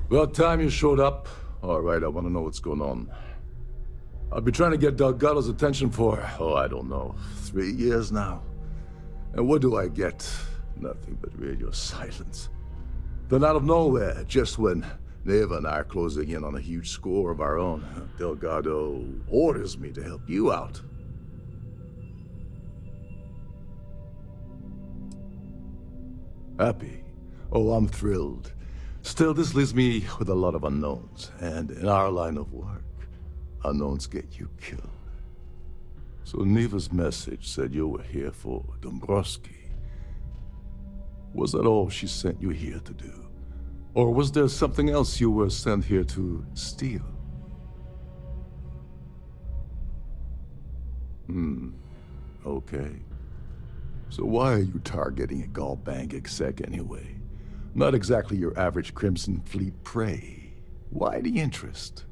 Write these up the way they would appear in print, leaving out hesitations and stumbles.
About time you showed up. All right, I want to know what's going on. I've been trying to get Delgado's attention for, I don't know, 3 years now. And what do I get? Nothing but radio silence. Then out of nowhere, just when Neva and I are closing in on a huge score of our own, Delgado orders me to help you out. Happy? Oh, I'm thrilled. Still, this leaves me with a lot of unknowns, and in our line of work, unknowns get you killed. So Neva's message said you were here for Dombrowski. Was that all she sent you here to do? Or was there something else you were sent here to steal? Okay. So why are you targeting a Gallbank exec anyway? Not exactly your average Crimson Fleet prey. Why the interest?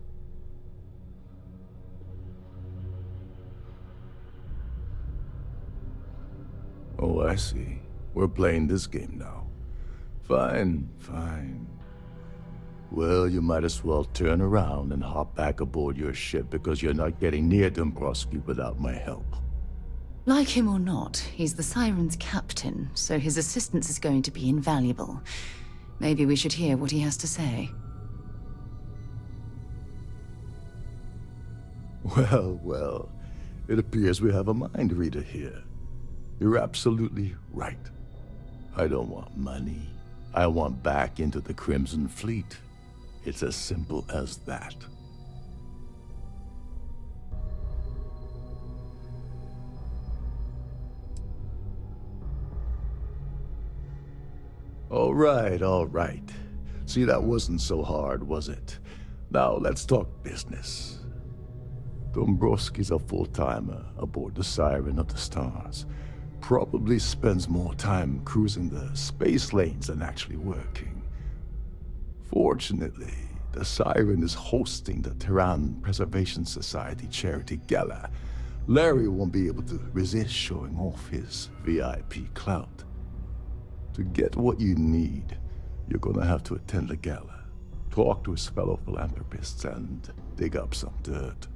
Oh, I see. We're playing this game now. Fine, fine. Well, you might as well turn around and hop back aboard your ship because you're not getting near Dombrowski without my help. Like him or not, he's the Siren's captain, so his assistance is going to be invaluable. Maybe we should hear what he has to say. Well, well. It appears we have a mind reader here. You're absolutely right. I don't want money. I want back into the Crimson Fleet. It's as simple as that. All right. See, that wasn't so hard, was it? Now, let's talk business. Dombrowski's a full-timer aboard the Siren of the Stars. Probably spends more time cruising the space lanes than actually working. Fortunately, the Siren is hosting the Terran Preservation Society charity gala. Larry won't be able to resist showing off his VIP clout. To get what you need, you're gonna have to attend the gala, talk to his fellow philanthropists, and dig up some dirt.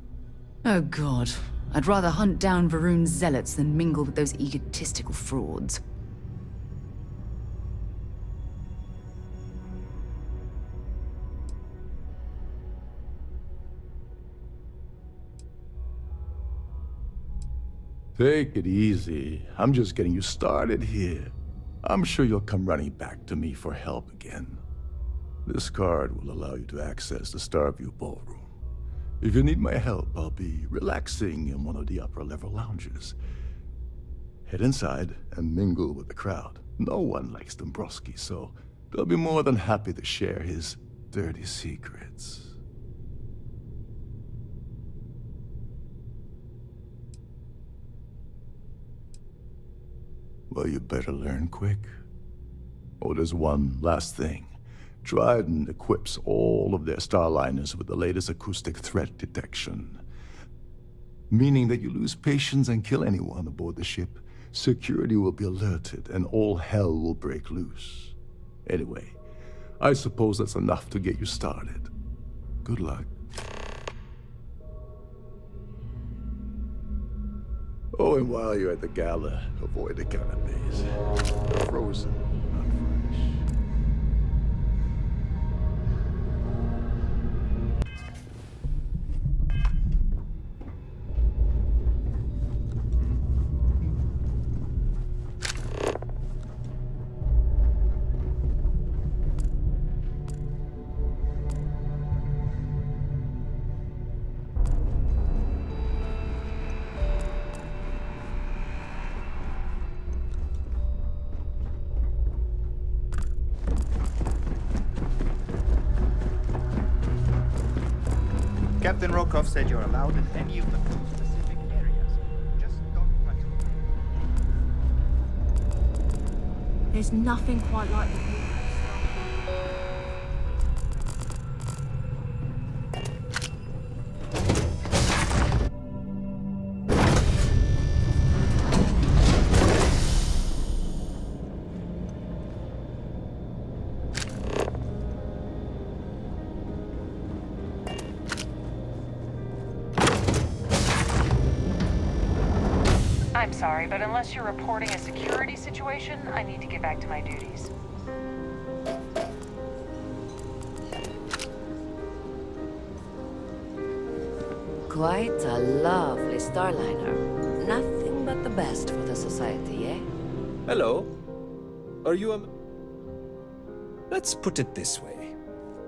Oh god. I'd rather hunt down Varun's zealots than mingle with those egotistical frauds. Take it easy. I'm just getting you started here. I'm sure you'll come running back to me for help again. This card will allow you to access the Starfield ballroom. If you need my help, I'll be relaxing in one of the upper-level lounges. Head inside and mingle with the crowd. No one likes Dombrowski, so they'll be more than happy to share his dirty secrets. Well, you better learn quick. Oh, there's one last thing. Trident equips all of their starliners with the latest acoustic threat detection. Meaning that you lose patience and kill anyone aboard the ship, security will be alerted and all hell will break loose. Anyway, I suppose that's enough to get you started. Good luck. Oh, and while you're at the gala, avoid the canapes. They're frozen, not fresh. Captain Rokov said you're allowed in any of the two specific areas. Just don't touch it. There's nothing quite like the view. sorry, but unless you're reporting a security situation, I need to get back to my duties. Quite a lovely Starliner. Nothing but the best for the society, eh? Hello. Are you a... Let's put it this way.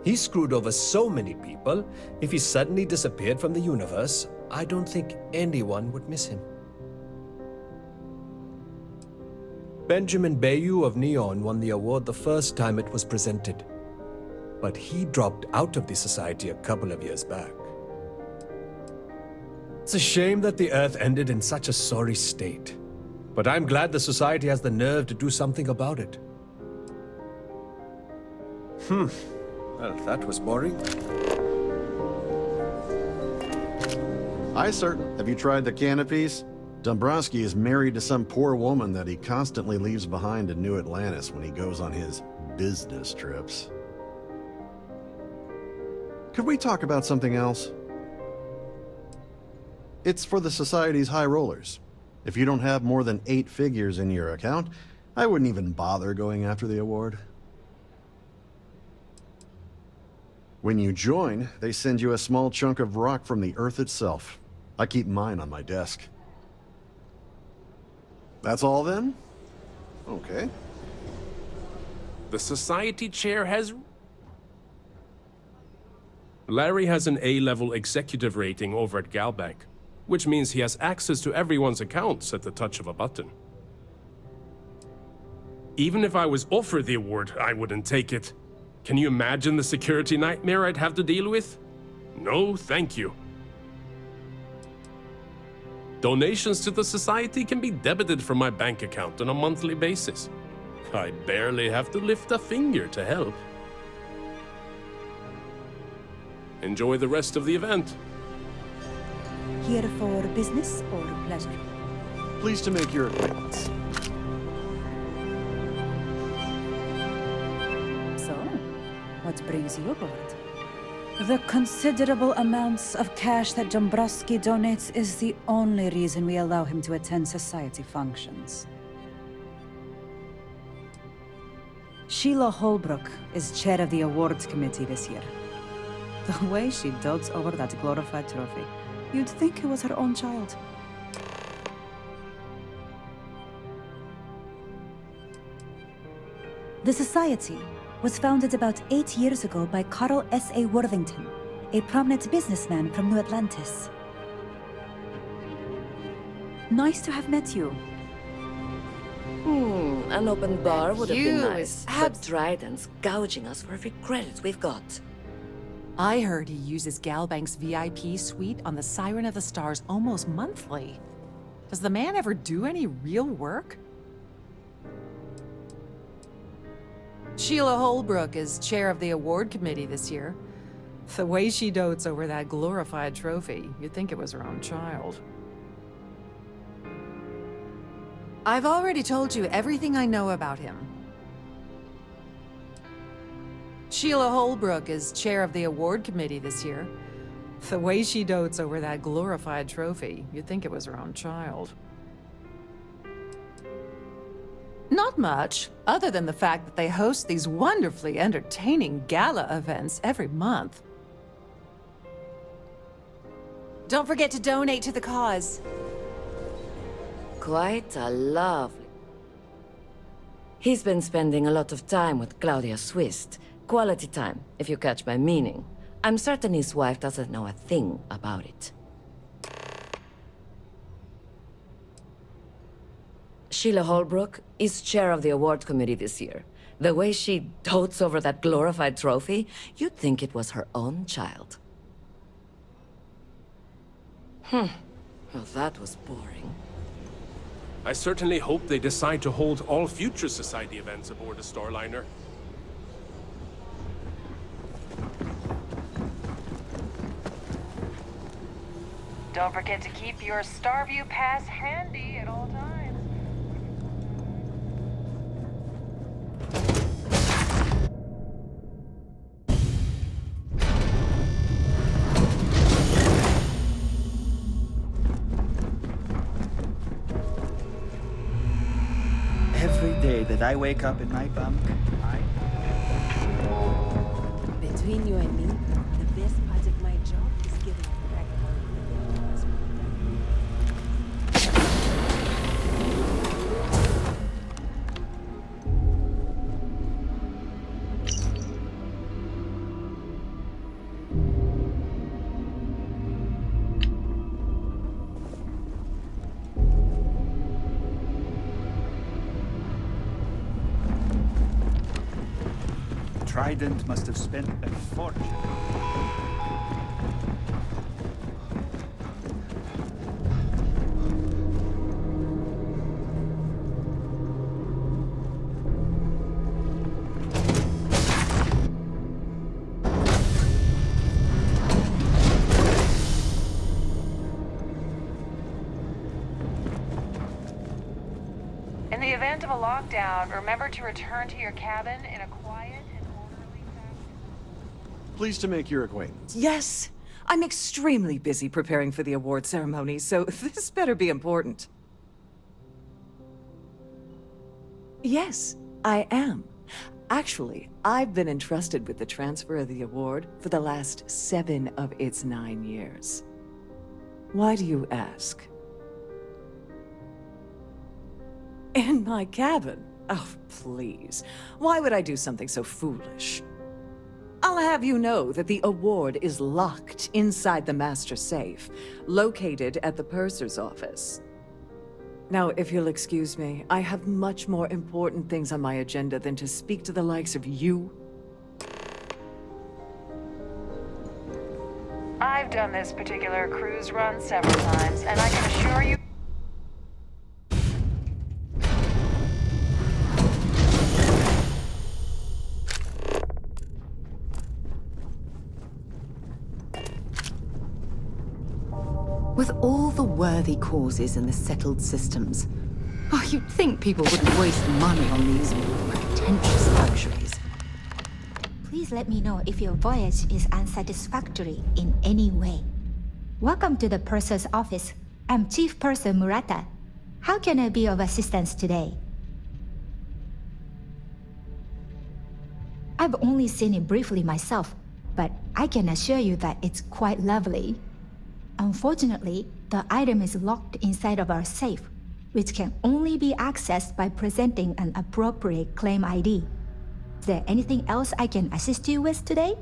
He screwed over so many people, if he suddenly disappeared from the universe, I don't think anyone would miss him. Benjamin Bayou of Neon won the award the first time it was presented. But he dropped out of the society a couple of years back. It's a shame that the Earth ended in such a sorry state. But I'm glad the society has the nerve to do something about it. Well, that was boring. Hi, sir. Have you tried the canopies? Dombrowski is married to some poor woman that he constantly leaves behind in New Atlantis when he goes on his business trips. Could we talk about something else? It's for the Society's high rollers. If you don't have more than 8 figures in your account, I wouldn't even bother going after the award. When you join, they send you a small chunk of rock from the Earth itself. I keep mine on my desk. That's all then? Okay. The society chair has... Larry has an A-level executive rating over at Galbank, which means he has access to everyone's accounts at the touch of a button. Even if I was offered the award, I wouldn't take it. Can you imagine the security nightmare I'd have to deal with? No, thank you. Donations to the society can be debited from my bank account on a monthly basis. I barely have to lift a finger to help. Enjoy the rest of the event. Here for business or pleasure? Pleased to make your acquaintance. So, what brings you aboard? The considerable amounts of cash that Dombrowski donates is the only reason we allow him to attend society functions. Sheila Holbrook is chair of the awards committee this year. The way she dotes over that glorified trophy, you'd think it was her own child. The Society was founded about 8 years ago by Carl S.A. Worthington, a prominent businessman from New Atlantis. Nice to have met you. An open bar would have been You nice. is But Dryden's gouging us for every credit we've got. I heard he uses Galbank's VIP suite on the Siren of the Stars almost monthly. Does the man ever do any real work? Sheila Holbrook is chair of the award committee this year. The way she dotes over that glorified trophy, you'd think it was her own child. I've already told you everything I know about him. Sheila Holbrook is chair of the award committee this year. The way she dotes over that glorified trophy, you'd think it was her own child. Not much, other than the fact that they host these wonderfully entertaining gala events every month. Don't forget to donate to the cause. Quite a lovely... He's been spending a lot of time with Claudia Swist. Quality time, if you catch my meaning. I'm certain his wife doesn't know a thing about it. Sheila Holbrook is chair of the award committee this year. The way she dotes over that glorified trophy, you'd think it was her own child. Well, that was boring. I certainly hope they decide to hold all future society events aboard the Starliner. Don't forget to keep your Starview pass handy at all times. I wake up in my bunk, Between you and me, the best part of my job is giving a crack on Trident must have spent a fortune. In the event of a lockdown, remember to return to your cabin in a quiet and orderly fashion. Pleased to make your acquaintance. Yes, I'm extremely busy preparing for the award ceremony, so this better be important. Yes, I am. Actually, I've been entrusted with the transfer of the award for the last 7 of its 9 years. Why do you ask? In my cabin? Oh, please. Why would I do something so foolish? I'll have you know that the award is locked inside the master safe, located at the purser's office. Now, if you'll excuse me, I have much more important things on my agenda than to speak to the likes of you. I've done this particular cruise run several times, and I can assure you... With all the worthy causes and the settled systems, you'd think people wouldn't waste money on these pretentious luxuries. Please let me know if your voyage is unsatisfactory in any way. Welcome to the Purser's office. I'm Chief Purser Murata. How can I be of assistance today? I've only seen it briefly myself, but I can assure you that it's quite lovely. Unfortunately, the item is locked inside of our safe, which can only be accessed by presenting an appropriate claim ID. Is there anything else I can assist you with today?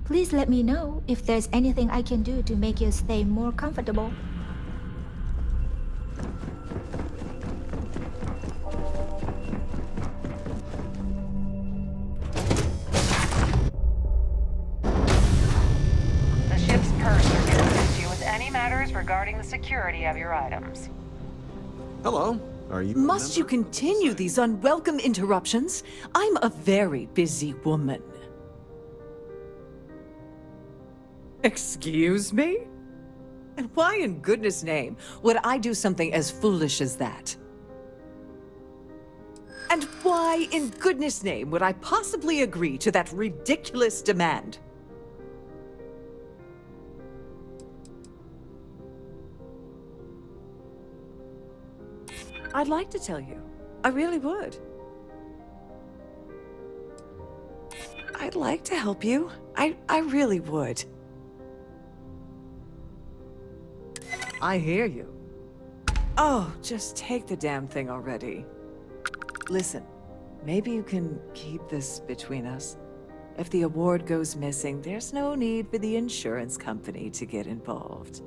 Please let me know if there's anything I can do to make your stay more comfortable. Regarding the security of your items. Hello. Are you... Must you continue these unwelcome interruptions? I'm a very busy woman. Excuse me? And why in goodness name would I do something as foolish as that? And why in goodness name would I possibly agree to that ridiculous demand? I'd like to tell you. I really would. I'd like to help you. I really would. I hear you. Oh, just take the damn thing already. Listen, maybe you can keep this between us. If the award goes missing, there's no need for the insurance company to get involved.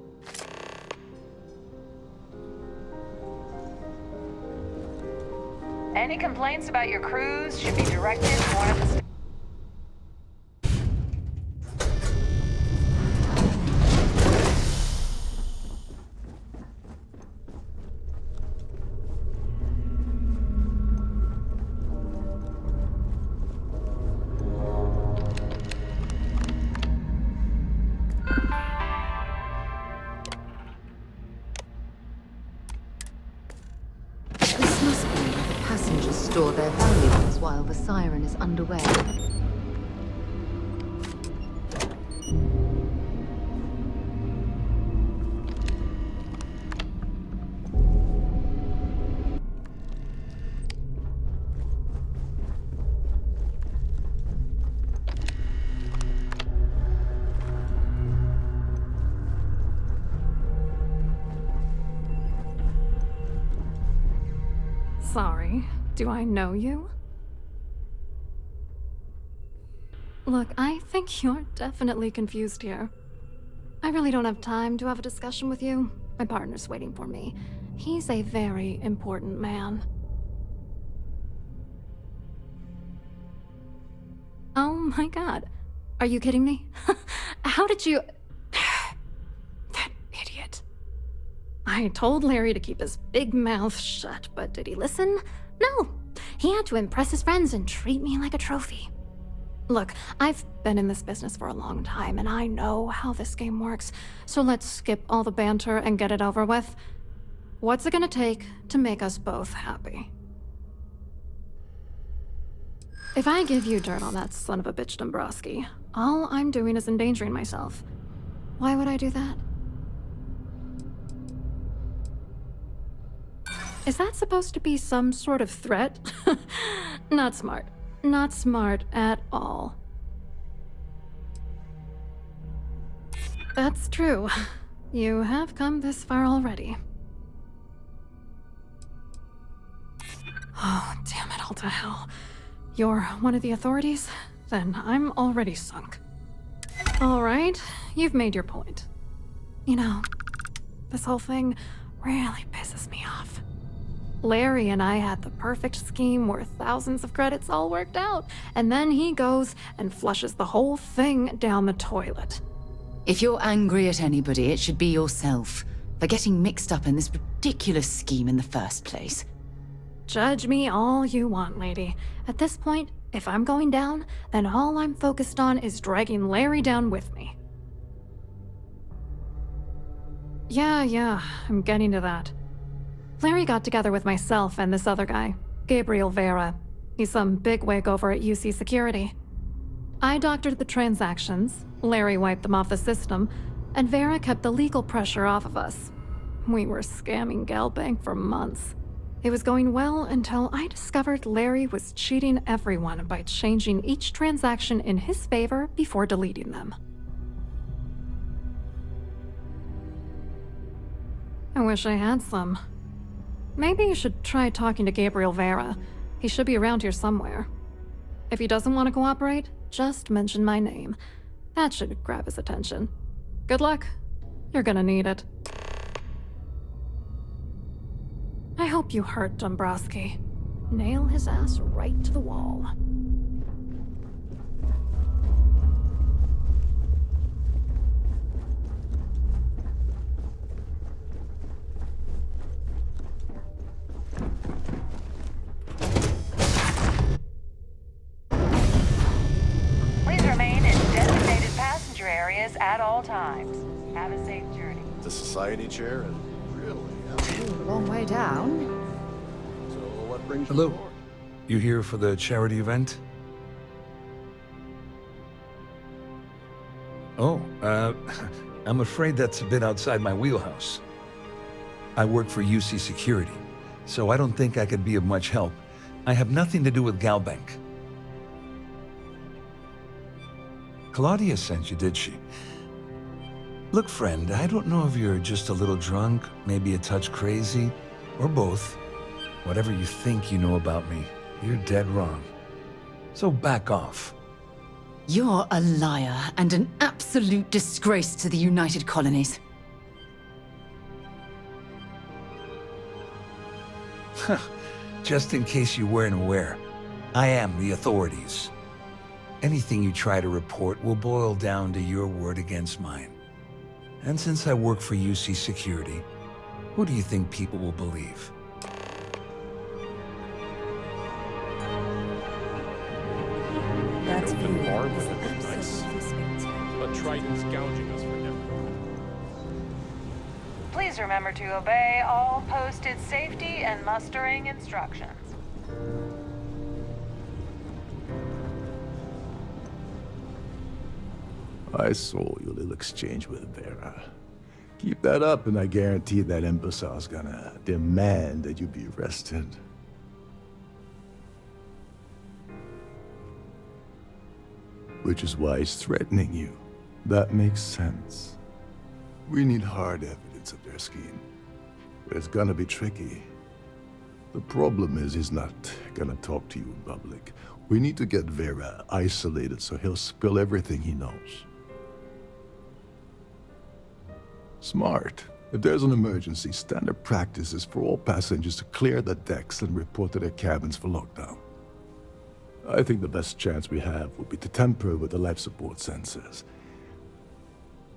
Any complaints about your cruise should be directed to one of the... Store their valuables while the siren is underway. Sorry, do I know you? Look, I think you're definitely confused here. I really don't have time to have a discussion with you. My partner's waiting for me. He's a very important man. Oh my god. Are you kidding me? How did you... That idiot. I told Larry to keep his big mouth shut, but did he listen? No. He had to impress his friends and treat me like a trophy. Look, I've been in this business for a long time, and I know how this game works, so let's skip all the banter and get it over with. What's it gonna take to make us both happy? If I give you dirt on that son of a bitch Dombrowski, all I'm doing is endangering myself. Why would I do that? Is that supposed to be some sort of threat? Not smart. Not smart at all. That's true. You have come this far already. Oh, damn it all to hell. You're one of the authorities? Then I'm already sunk. All right, you've made your point. You know, this whole thing really pisses me off. Larry and I had the perfect scheme worth thousands of credits all worked out, and then he goes and flushes the whole thing down the toilet. If you're angry at anybody, it should be yourself for getting mixed up in this ridiculous scheme in the first place. Judge me all you want, lady. At this point, if I'm going down, then all I'm focused on is dragging Larry down with me. Yeah, I'm getting to that. Larry got together with myself and this other guy, Gabriel Vera. He's some bigwig over at UC Security. I doctored the transactions, Larry wiped them off the system, and Vera kept the legal pressure off of us. We were scamming Galbank for months. It was going well until I discovered Larry was cheating everyone by changing each transaction in his favor before deleting them. I wish I had some. Maybe you should try talking to Gabriel Vera. He should be around here somewhere. If he doesn't want to cooperate, just mention my name. That should grab his attention. Good luck. You're gonna need it. I hope you hurt Dombrowski. Nail his ass right to the wall. Please remain in designated passenger areas at all times. Have a safe journey. The society chair is really... Long way down. So what brings you Hello. aboard? You here for the charity event? Oh, I'm afraid that's a bit outside my wheelhouse. I work for UC Security, so I don't think I could be of much help. I have nothing to do with Galbank. Claudia sent you, did she? Look, friend, I don't know if you're just a little drunk, maybe a touch crazy, or both. Whatever you think you know about me, you're dead wrong. So back off. You're a liar and an absolute disgrace to the United Colonies. Just in case you weren't aware, I am the authorities. Anything you try to report will boil down to your word against mine. And since I work for UC Security, who do you think people will believe? That's The bar would have been nice, but Triton's gouging us for him. Please remember to obey all posted safety and mustering instructions. I saw your little exchange with Vera. Keep that up and I guarantee that imbecile's gonna demand that you be arrested. Which is why he's threatening you. That makes sense. We need hard evidence of their scheme. But it's gonna be tricky. The problem is he's not gonna talk to you in public. We need to get Vera isolated so he'll spill everything he knows. Smart. If there's an emergency, standard practice is for all passengers to clear the decks and report to their cabins for lockdown. I think the best chance we have would be to tamper with the life support sensors.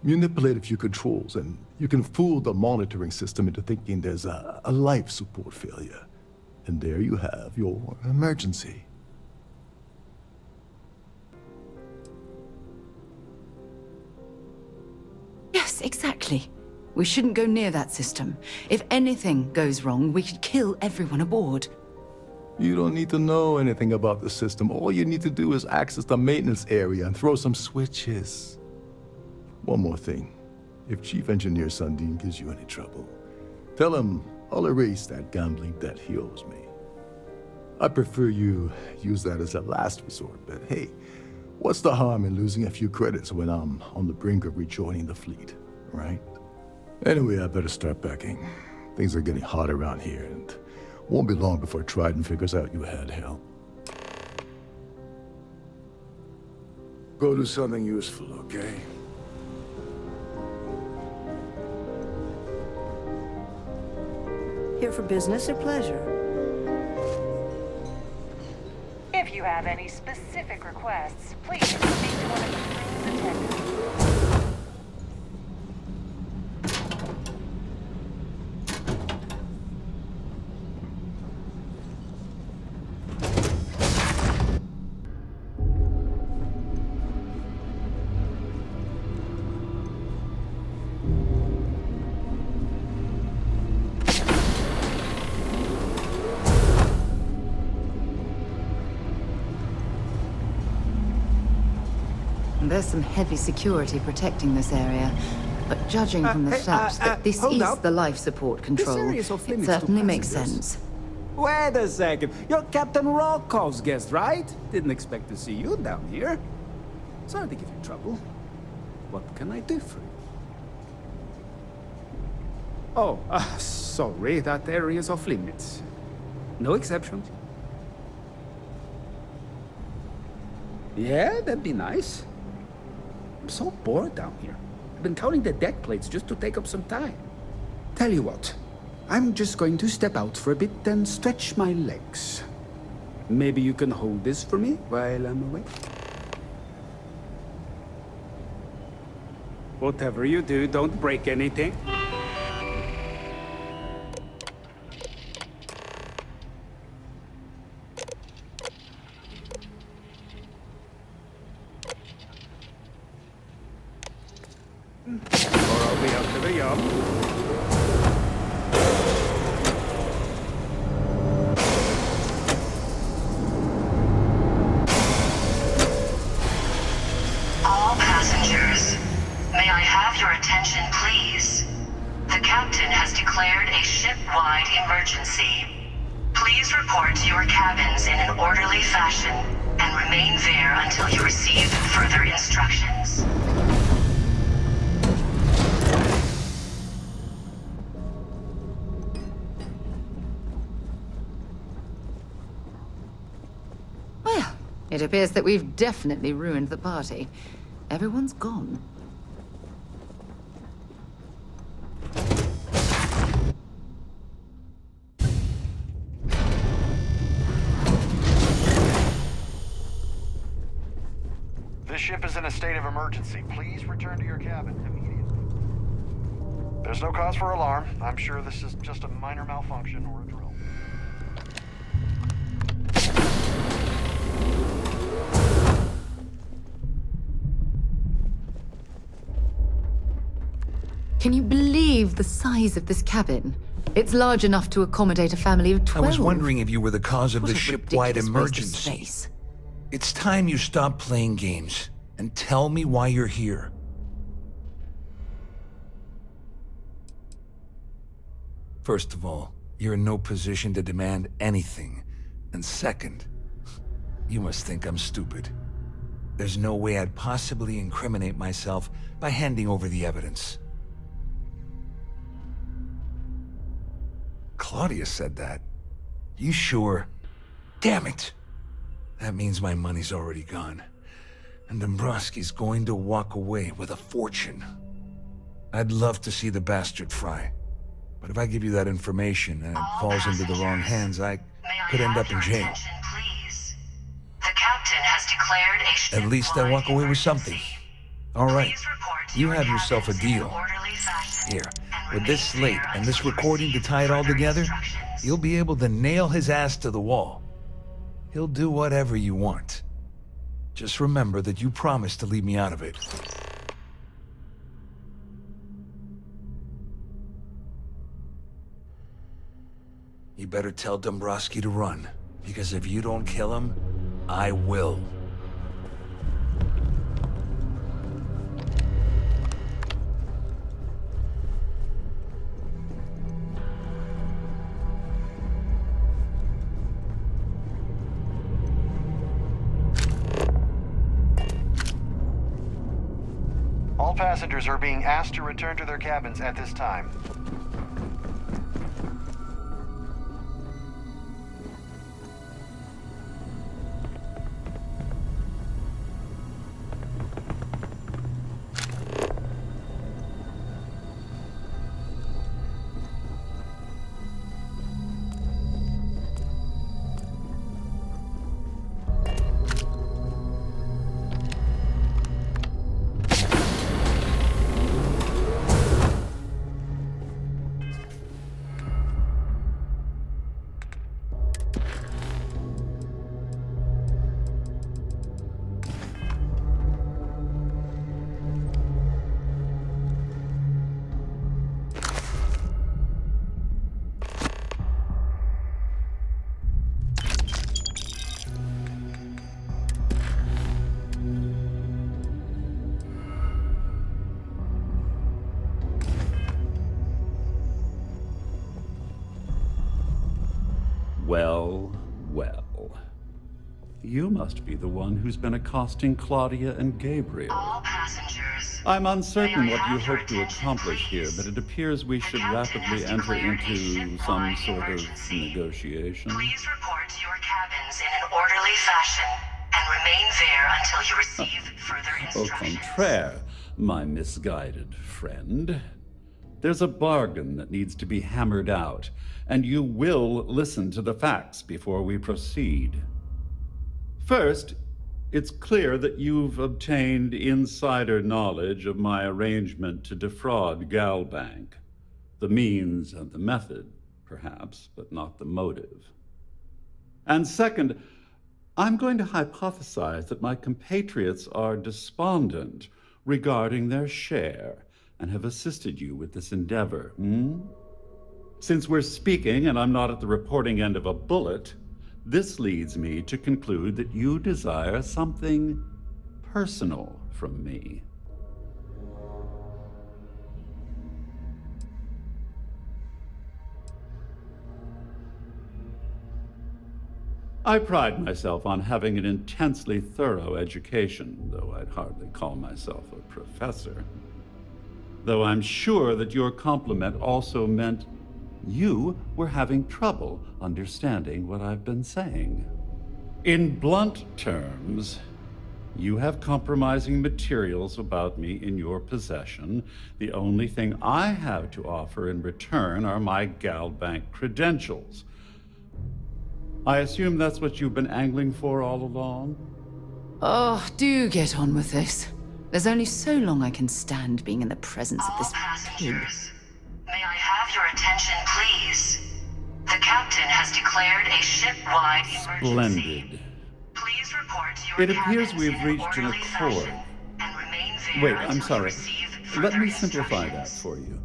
Manipulate a few controls, and you can fool the monitoring system into thinking there's a life support failure. And there you have your emergency. Yes, exactly. We shouldn't go near that system. If anything goes wrong, we could kill everyone aboard. You don't need to know anything about the system. All you need to do is access the maintenance area and throw some switches. One more thing. If Chief Engineer Sundin gives you any trouble, tell him I'll erase that gambling debt he owes me. I prefer you use that as a last resort, but hey, what's the harm in losing a few credits when I'm on the brink of rejoining the fleet, right? Anyway, I better start packing. Things are getting hot around here, and won't be long before Trident figures out you had help. Go do something useful, okay? Here for business or pleasure? If you have any specific requests, please speak to one of the crew's attendants. There's some heavy security protecting this area, but judging from the fact that this is the life support control, it certainly makes sense. Wait a second. You're Captain Rokov's guest, right? Didn't expect to see you down here. Sorry to give you trouble. What can I do for you? Oh, sorry. That area's off limits. No exceptions. Yeah, that'd be nice. I'm so bored down here. I've been counting the deck plates just to take up some time. Tell you what, I'm just going to step out for a bit and stretch my legs. Maybe you can hold this for me while I'm away? Whatever you do, don't break anything. All passengers, may I have your attention, please? The captain has declared a ship-wide emergency. Please report to your cabins in an orderly fashion and remain there until you receive further instructions. Well, it appears that we've definitely ruined the party. Everyone's gone. This ship is in a state of emergency. Please return to your cabin immediately. There's no cause for alarm. I'm sure this is just a minor malfunction or a drill. Can you believe the size of this cabin? It's large enough to accommodate a family of 12. I was wondering if you were the cause of What the a ship-wide ridiculous waste of emergency. space. It's time you stop playing games and tell me why you're here. First of all, you're in no position to demand anything. And second, you must think I'm stupid. There's no way I'd possibly incriminate myself by handing over the evidence. Claudia said that. You sure? Damn it! That means my money's already gone. And Dombrowski's going to walk away with a fortune. I'd love to see the bastard fry. But if I give you that information and it falls into the wrong hands, I could end up in jail. Please. The captain has declared a ship At least I walk away with something. All right, you have yourself a deal. Here, with this slate and this recording to tie it all together, you'll be able to nail his ass to the wall. He'll do whatever you want. Just remember that you promised to leave me out of it. You better tell Dombrowski to run, because if you don't kill him, I will. All passengers are being asked to return to their cabins at this time. Well, well. You must be the one who's been accosting Claudia and Gabriel. All passengers. I'm uncertain what you hope to accomplish here, but it appears we should rapidly enter into some sort of negotiation. Please report to your cabins in an orderly fashion and remain there until you receive further Au instructions. contraire, my misguided friend. There's a bargain that needs to be hammered out, and you will listen to the facts before we proceed. First, it's clear that you've obtained insider knowledge of my arrangement to defraud Galbank. The means and the method, perhaps, but not the motive. And second, I'm going to hypothesize that my compatriots are despondent regarding their share and have assisted you with this endeavor, Since we're speaking and I'm not at the reporting end of a bullet, this leads me to conclude that you desire something personal from me. I pride myself on having an intensely thorough education, though I'd hardly call myself a professor. Though I'm sure that your compliment also meant you were having trouble understanding what I've been saying. In blunt terms, you have compromising materials about me in your possession. The only thing I have to offer in return are my Galbank credentials. I assume that's what you've been angling for all along? Oh, do get on with this. There's only so long I can stand being in the presence of this pig. May I have your attention, please? The captain has declared a ship-wide emergency. Splendid. Please report to your It appears cabins we've in reached an orderly accord. fashion and remain there Wait, until I'm you sorry. receive Let further me simplify that instructions. for you.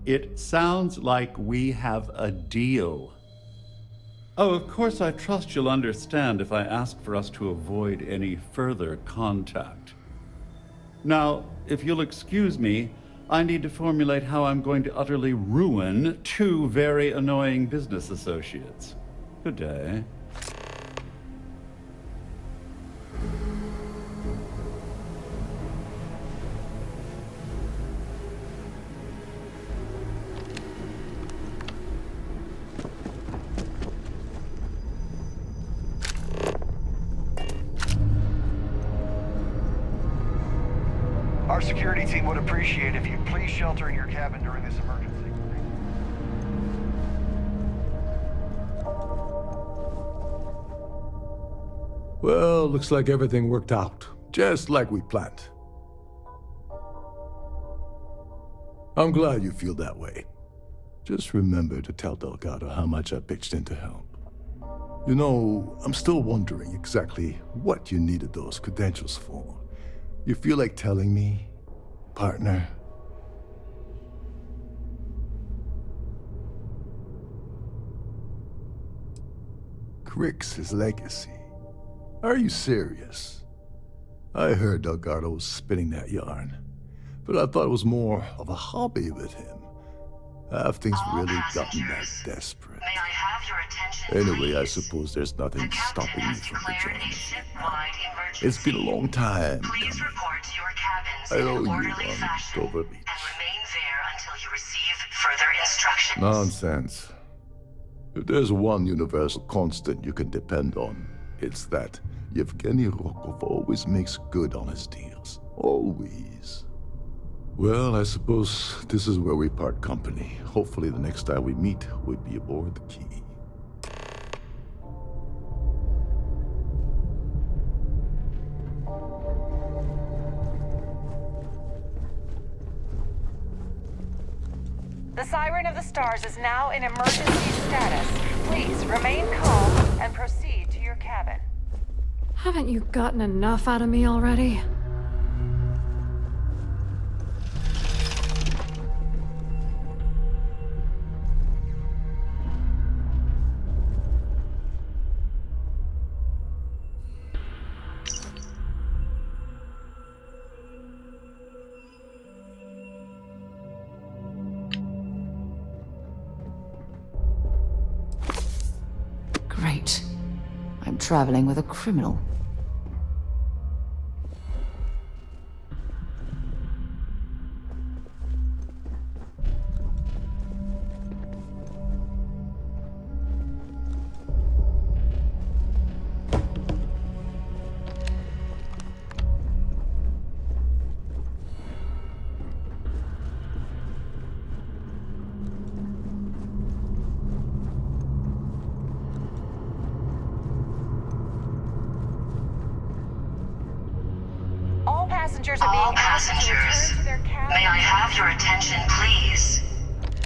It sounds like we have a deal. Oh, of course, I trust you'll understand if I ask for us to avoid any further contact. Now, if you'll excuse me, I need to formulate how I'm going to utterly ruin two very annoying business associates. Good day. security team would appreciate if you'd please shelter in your cabin during this emergency. Well, looks like everything worked out, just like we planned. I'm glad you feel that way. Just remember to tell Delgado how much I pitched in to help. You know, I'm still wondering exactly what you needed those credentials for. You feel like telling me, partner? Crix's legacy. Are you serious? I heard Delgado was spinning that yarn, but I thought it was more of a hobby with him. Have things really gotten that desperate? May I have your attention, Anyway, I please? suppose there's nothing stopping me from the Declared a journey. ship-wide emergency. It's been a long time. Please report to your cabins I in owe an you orderly one, fashion Dover and Beach. remain there until you receive further instructions. Nonsense. If there's one universal constant you can depend on, it's that Yevgeny Rokov always makes good on his deals. Always. Well, I suppose this is where we part company. Hopefully the next time we meet, we'll be aboard the Key. The Siren of the Stars is now in emergency status. Please remain calm and proceed to your cabin. Haven't you gotten enough out of me already? Great. I'm traveling with a criminal. Passengers are All being asked to passengers, return to their cabins. may I have your attention, please?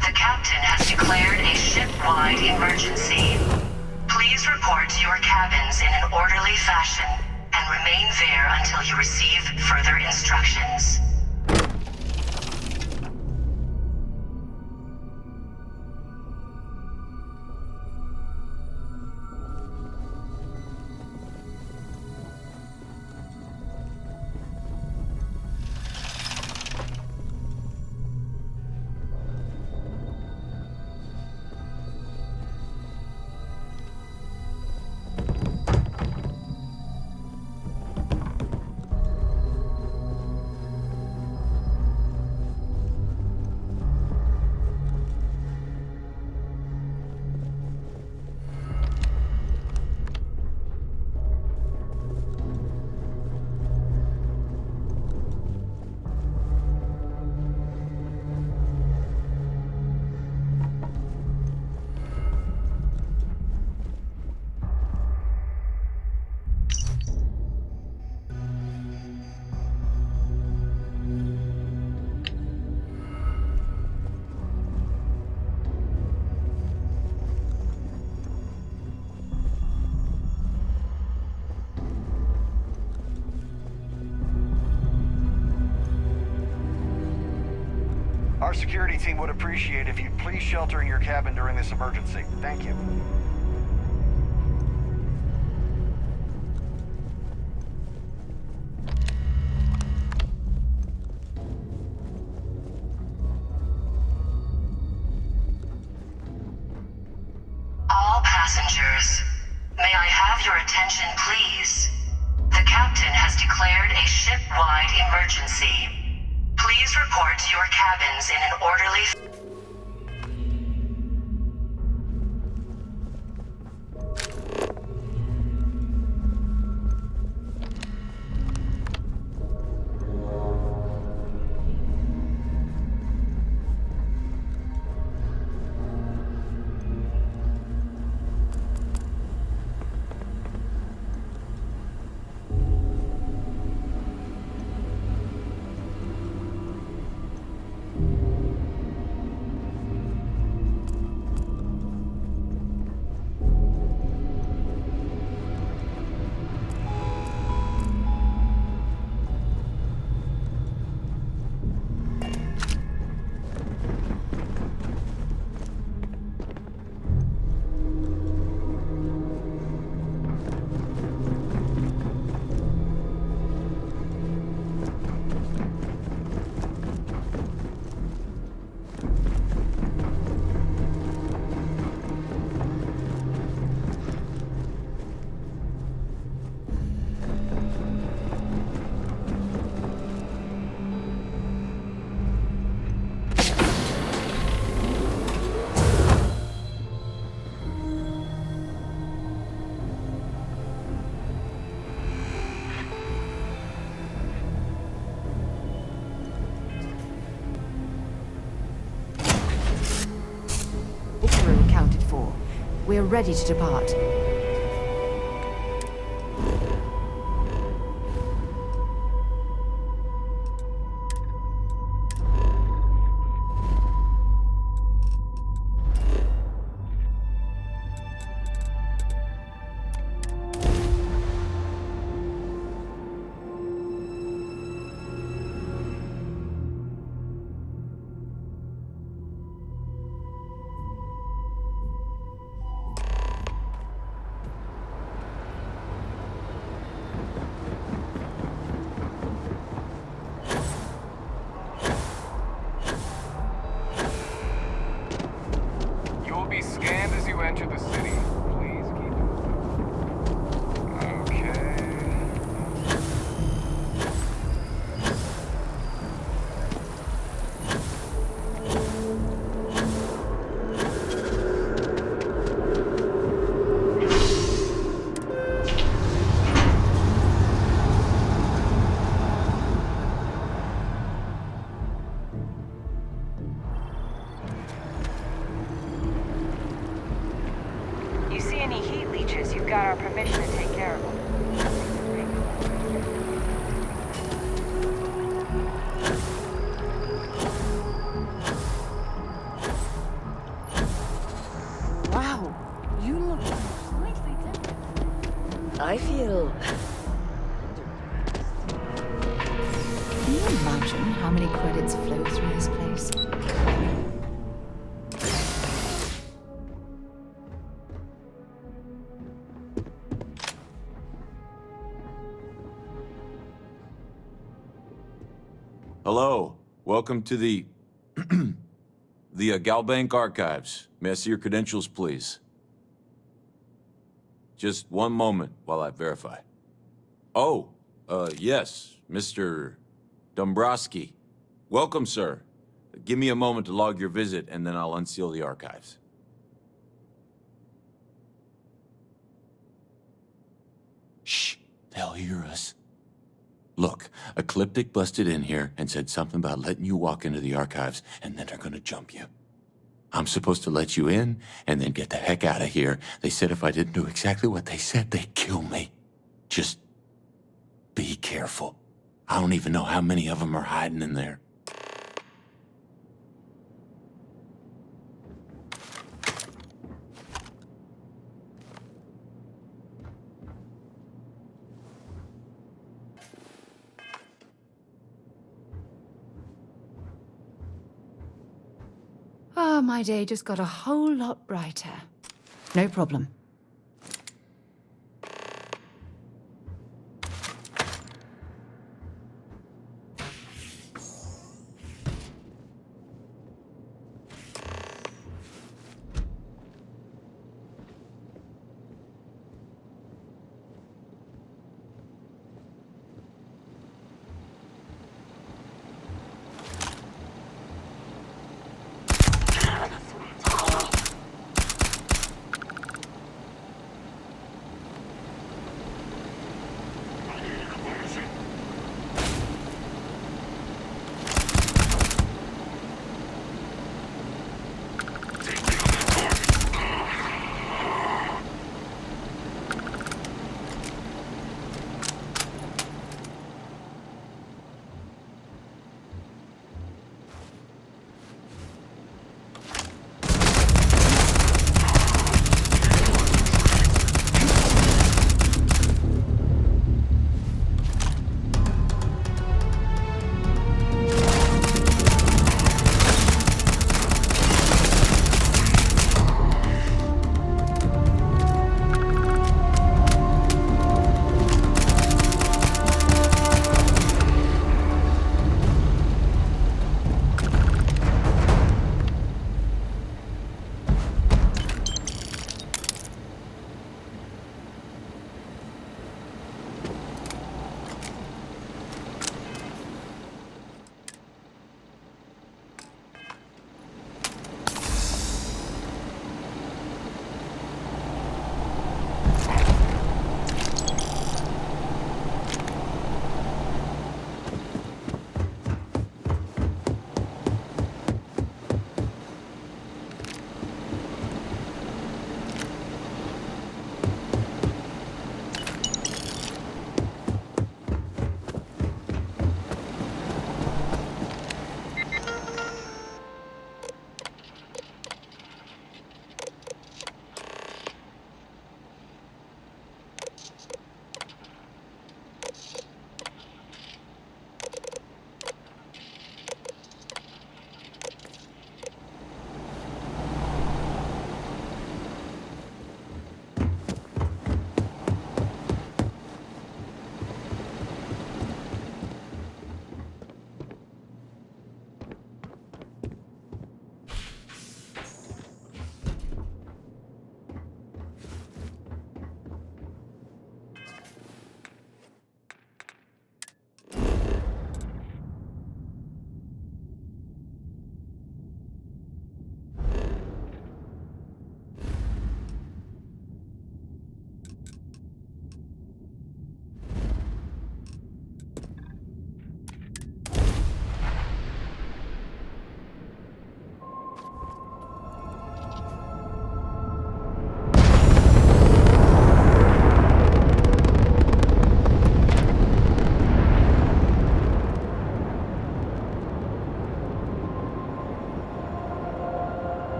The captain has declared a ship-wide emergency. Please report to your cabins in an orderly fashion and remain there until you receive further instructions. Our security team would appreciate if you'd please shelter in your cabin during this emergency. Thank you. All passengers, may I have your attention, please? The captain has declared a ship-wide emergency. Please report to your cabins in an orderly... We're ready to depart. Enter the city. Please keep it. Okay. You see any heat leeches, you've got our permission to take care of them. Wow, you look completely different. I feel... Can you imagine how many credits flow through this place? Hello. Welcome to the... the Galbank Archives. May I see your credentials, please? Just one moment while I verify. Oh, yes, Mr. Dombrowski. Welcome, sir. Give me a moment to log your visit, and then I'll unseal the archives. Shh, they'll hear us. Look, Ecliptic busted in here and said something about letting you walk into the archives, and then they're gonna jump you. I'm supposed to let you in, and then get the heck out of here. They said if I didn't do exactly what they said, they'd kill me. Just be careful. I don't even know how many of them are hiding in there. Ah, my day just got a whole lot brighter. No problem.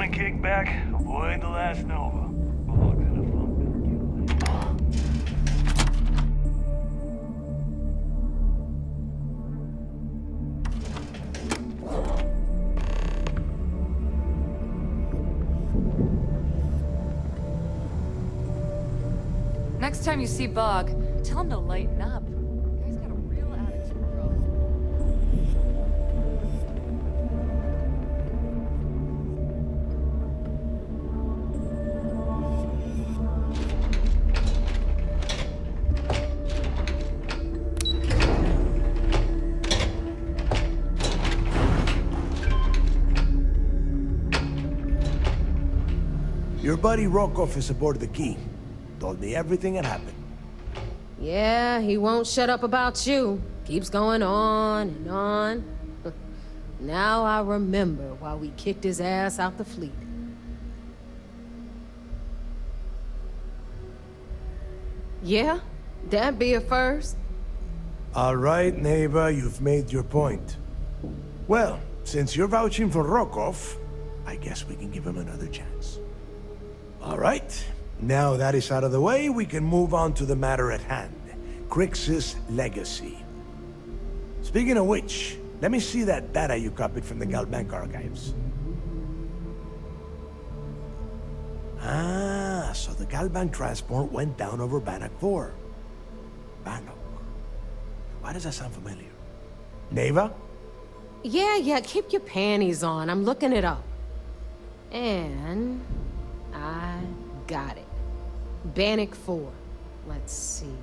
want a kickback? Avoid the last Nova. Next time you see Bog, tell him to lighten up. The guy's got a real attitude, bro. Your buddy Rokoff is aboard the Key. Told me everything that happened. Yeah, he won't shut up about you. Keeps going on and on. Now I remember why we kicked his ass out the fleet. Yeah, that'd be a first. All right, Neva, you've made your point. Well, since you're vouching for Rokoff, I guess we can give him another chance. All right. Now that is out of the way, we can move on to the matter at hand. Crix's legacy. Speaking of which, let me see that data you copied from the Galbank archives. Ah, so the Galbank transport went down over Bannock 4. Bannock. Why does that sound familiar? Neva? Yeah, keep your panties on. I'm looking it up. And I got it. Bannock 4. Let's see.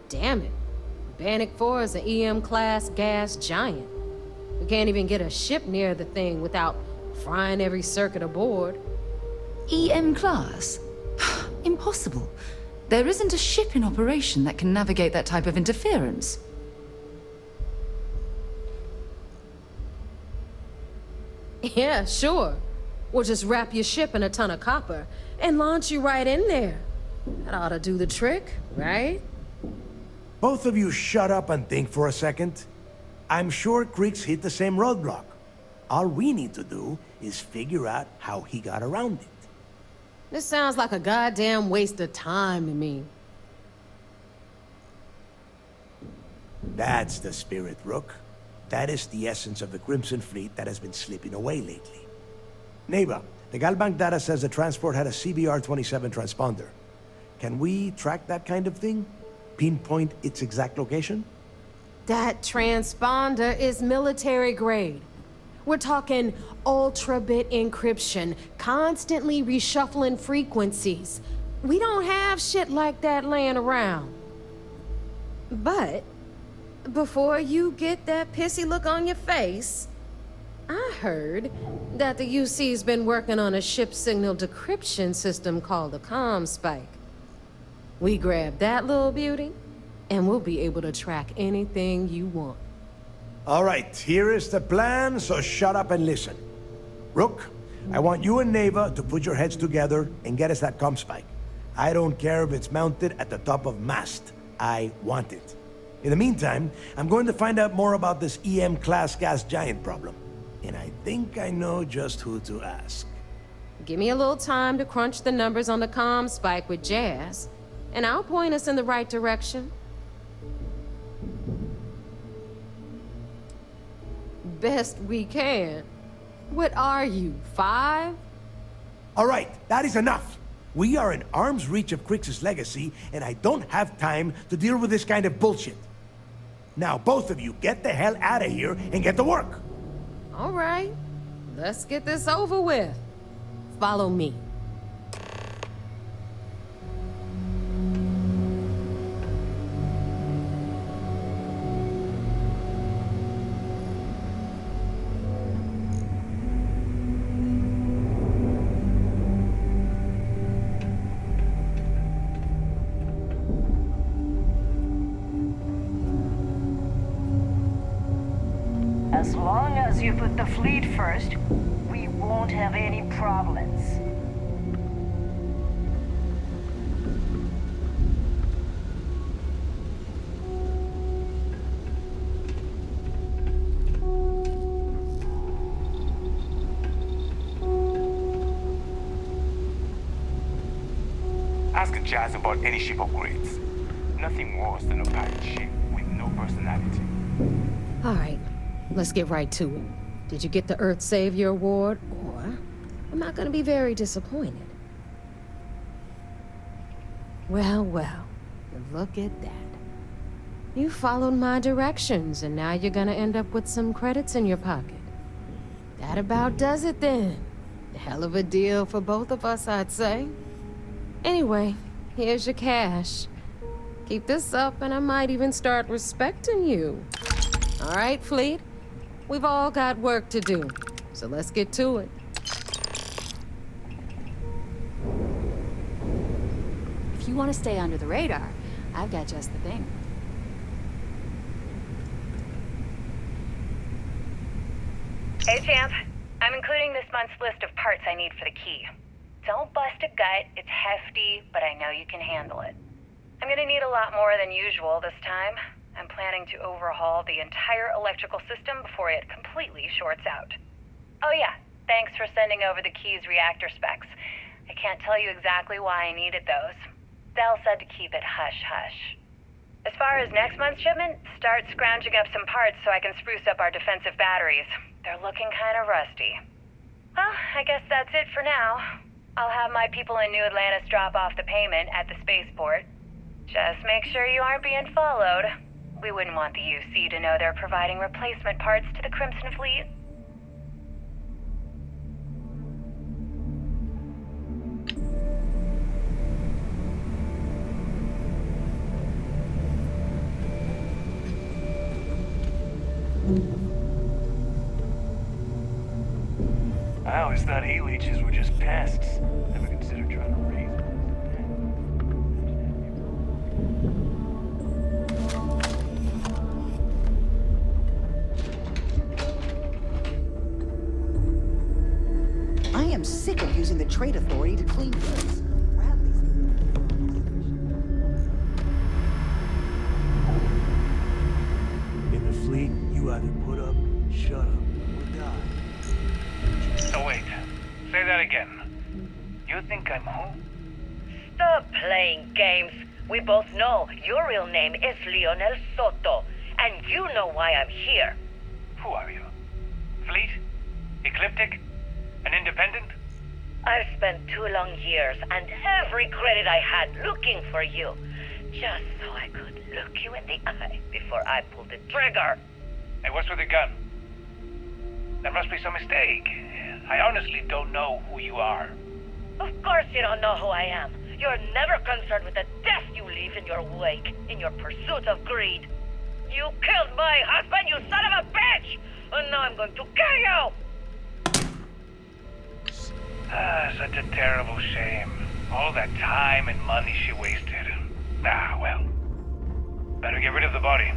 Damn it. Bannock 4 is an EM-class gas giant. We can't even get a ship near the thing without frying every circuit aboard. EM class? Impossible. There isn't a ship in operation that can navigate that type of interference. Yeah, sure. We'll just wrap your ship in a ton of copper and launch you right in there. That ought to do the trick, right? Both of you shut up and think for a second. I'm sure Crix hit the same roadblock. All we need to do is figure out how he got around it. This sounds like a goddamn waste of time to me. That's the spirit, Rook. That is the essence of the Crimson Fleet that has been slipping away lately. Neva, the Galbank data says the transport had a CBR-27 transponder. Can we track that kind of thing? Pinpoint its exact location? That transponder is military grade. We're talking ultra-bit encryption, constantly reshuffling frequencies. We don't have shit like that laying around. But before you get that pissy look on your face, I heard that the UC's been working on a ship signal decryption system called the ComSpike. We grab that little beauty, and we'll be able to track anything you want. All right, here is the plan, so shut up and listen. Rook, I want you and Neva to put your heads together and get us that ComSpike. I don't care if it's mounted at the top of mast. I want it. In the meantime, I'm going to find out more about this EM-class gas giant problem. And I think I know just who to ask. Give me a little time to crunch the numbers on the ComSpike with Jazz, and I'll point us in the right direction. Best we can. What are you, 5? All right, that is enough. We are in arm's reach of Crix's legacy, and I don't have time to deal with this kind of bullshit. Now, both of you, get the hell out of here and get to work. All right, let's get this over with. Follow me. As long as you put the fleet first, we won't have any problems. Ask Jazz about any ship upgrades. Nothing worse than a pirate ship with no personality. All right, let's get right to it. Did you get the Earth Savior Award, or I'm not gonna be very disappointed? Well, look at that. You followed my directions, and now you're gonna end up with some credits in your pocket. That about does it then. Hell of a deal for both of us, I'd say. Anyway, here's your cash. Keep this up, and I might even start respecting you. All right, Fleet? We've all got work to do, so let's get to it. If you want to stay under the radar, I've got just the thing. Hey, Champ. I'm including this month's list of parts I need for the key. Don't bust a gut, it's hefty, but I know you can handle it. I'm gonna need a lot more than usual this time. I'm planning to overhaul the entire electrical system before it completely shorts out. Oh yeah, thanks for sending over the key's reactor specs. I can't tell you exactly why I needed those. Dell said to keep it hush-hush. As far as next month's shipment, start scrounging up some parts so I can spruce up our defensive batteries. They're looking kind of rusty. Well, I guess that's it for now. I'll have my people in New Atlantis drop off the payment at the spaceport. Just make sure you aren't being followed. We wouldn't want the UC to know they're providing replacement parts to the Crimson Fleet. I always thought E-leeches were just pests. Never considered trying to raise them. I am sick of using the trade authority to clean goods. In the fleet, you either put up, shut up, or die. Oh, wait. Say that again. You think I'm who? Stop playing games. We both know your real name is Lionel Soto, and you know why I'm here. Who are you? Fleet? Ecliptic? An independent? I've spent 2 long years and every credit I had looking for you, just so I could look you in the eye before I pulled the trigger. Hey, what's with the gun? There must be some mistake. I honestly don't know who you are. Of course you don't know who I am. You're never concerned with the death you leave in your wake, in your pursuit of greed. You killed my husband, you son of a bitch! And now I'm going to kill you! Such a terrible shame. All that time and money she wasted. Ah, well. Better get rid of the body.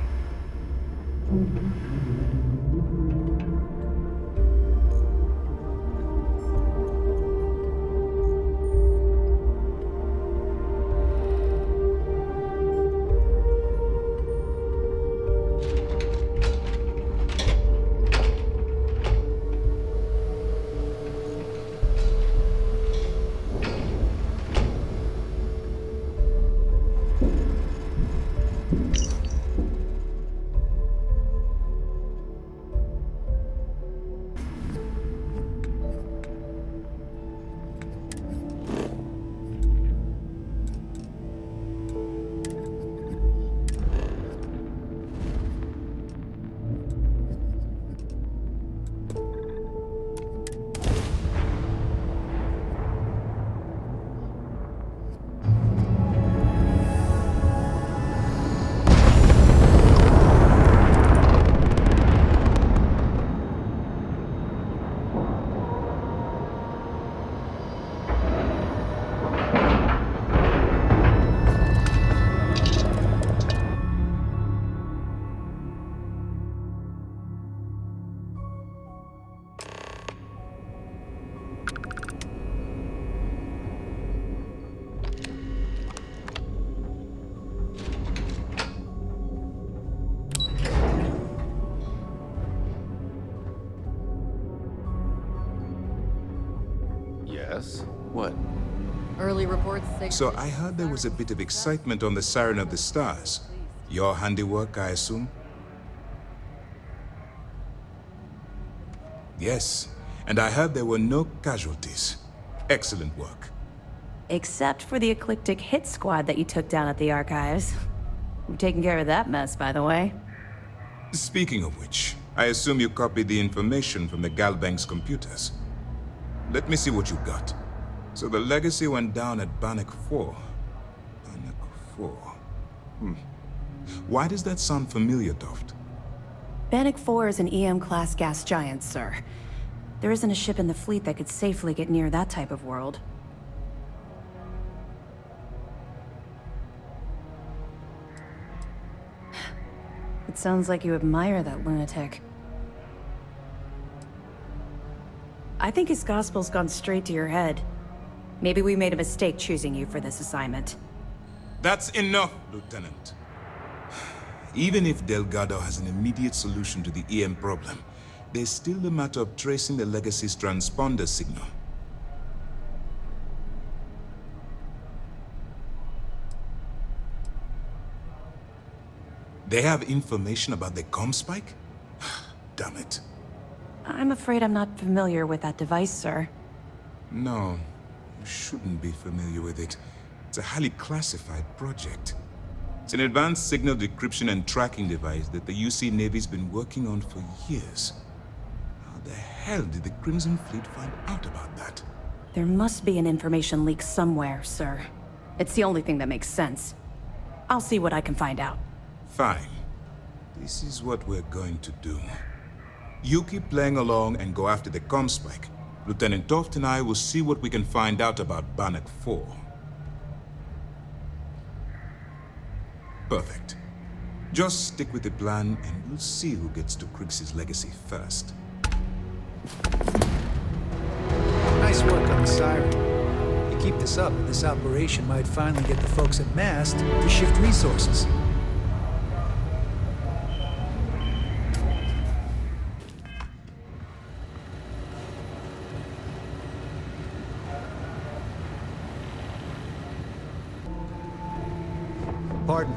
Yes? What? Early reports say... So I heard there was a bit of excitement on the Siren of the Stars. Your handiwork, I assume? Yes, and I heard there were no casualties. Excellent work. Except for the eclectic hit squad that you took down at the archives. We've taken care of that mess, by the way. Speaking of which, I assume you copied the information from the Galbank's computers. Let me see what you got. So the legacy went down at Bannock 4. Bannock 4. Why does that sound familiar, Toft? Bannock 4 is an EM-class gas giant, sir. There isn't a ship in the fleet that could safely get near that type of world. It sounds like you admire that lunatic. I think his gospel's gone straight to your head. Maybe we made a mistake choosing you for this assignment. That's enough, Lieutenant. Even if Delgado has an immediate solution to the EM problem, there's still the matter of tracing the Legacy's transponder signal. They have information about the comm spike? Damn it. I'm afraid I'm not familiar with that device, sir. No, you shouldn't be familiar with it. It's a highly classified project. It's an advanced signal decryption and tracking device that the UC Navy's been working on for years. How the hell did the Crimson Fleet find out about that? There must be an information leak somewhere, sir. It's the only thing that makes sense. I'll see what I can find out. Fine. This is what we're going to do. You keep playing along and go after the comm spike. Lieutenant Toft and I will see what we can find out about Bannock 4. Perfect. Just stick with the plan and we'll see who gets to Krix's legacy first. Nice work on the Siren. If you keep this up, this operation might finally get the folks at MAST to shift resources. Pardon.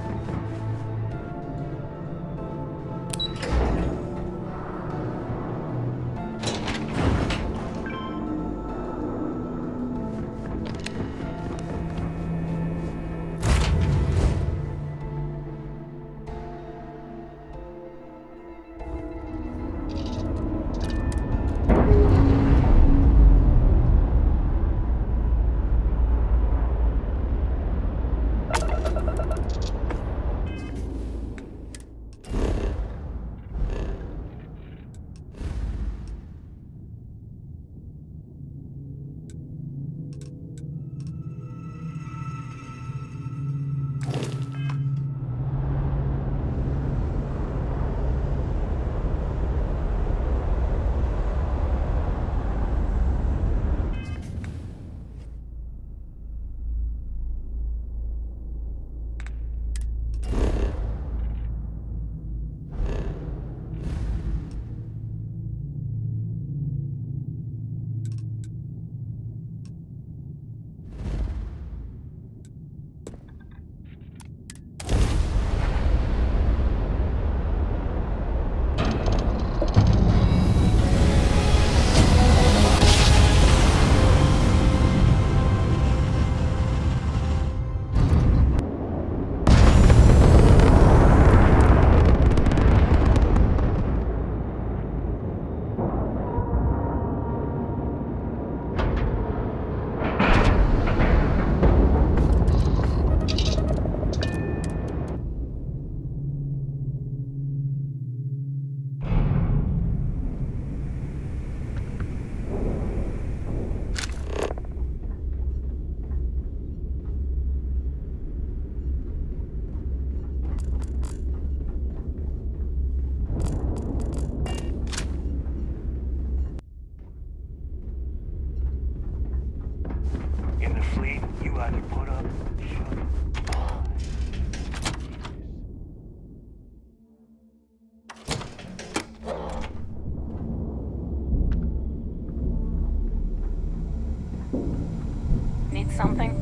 need something?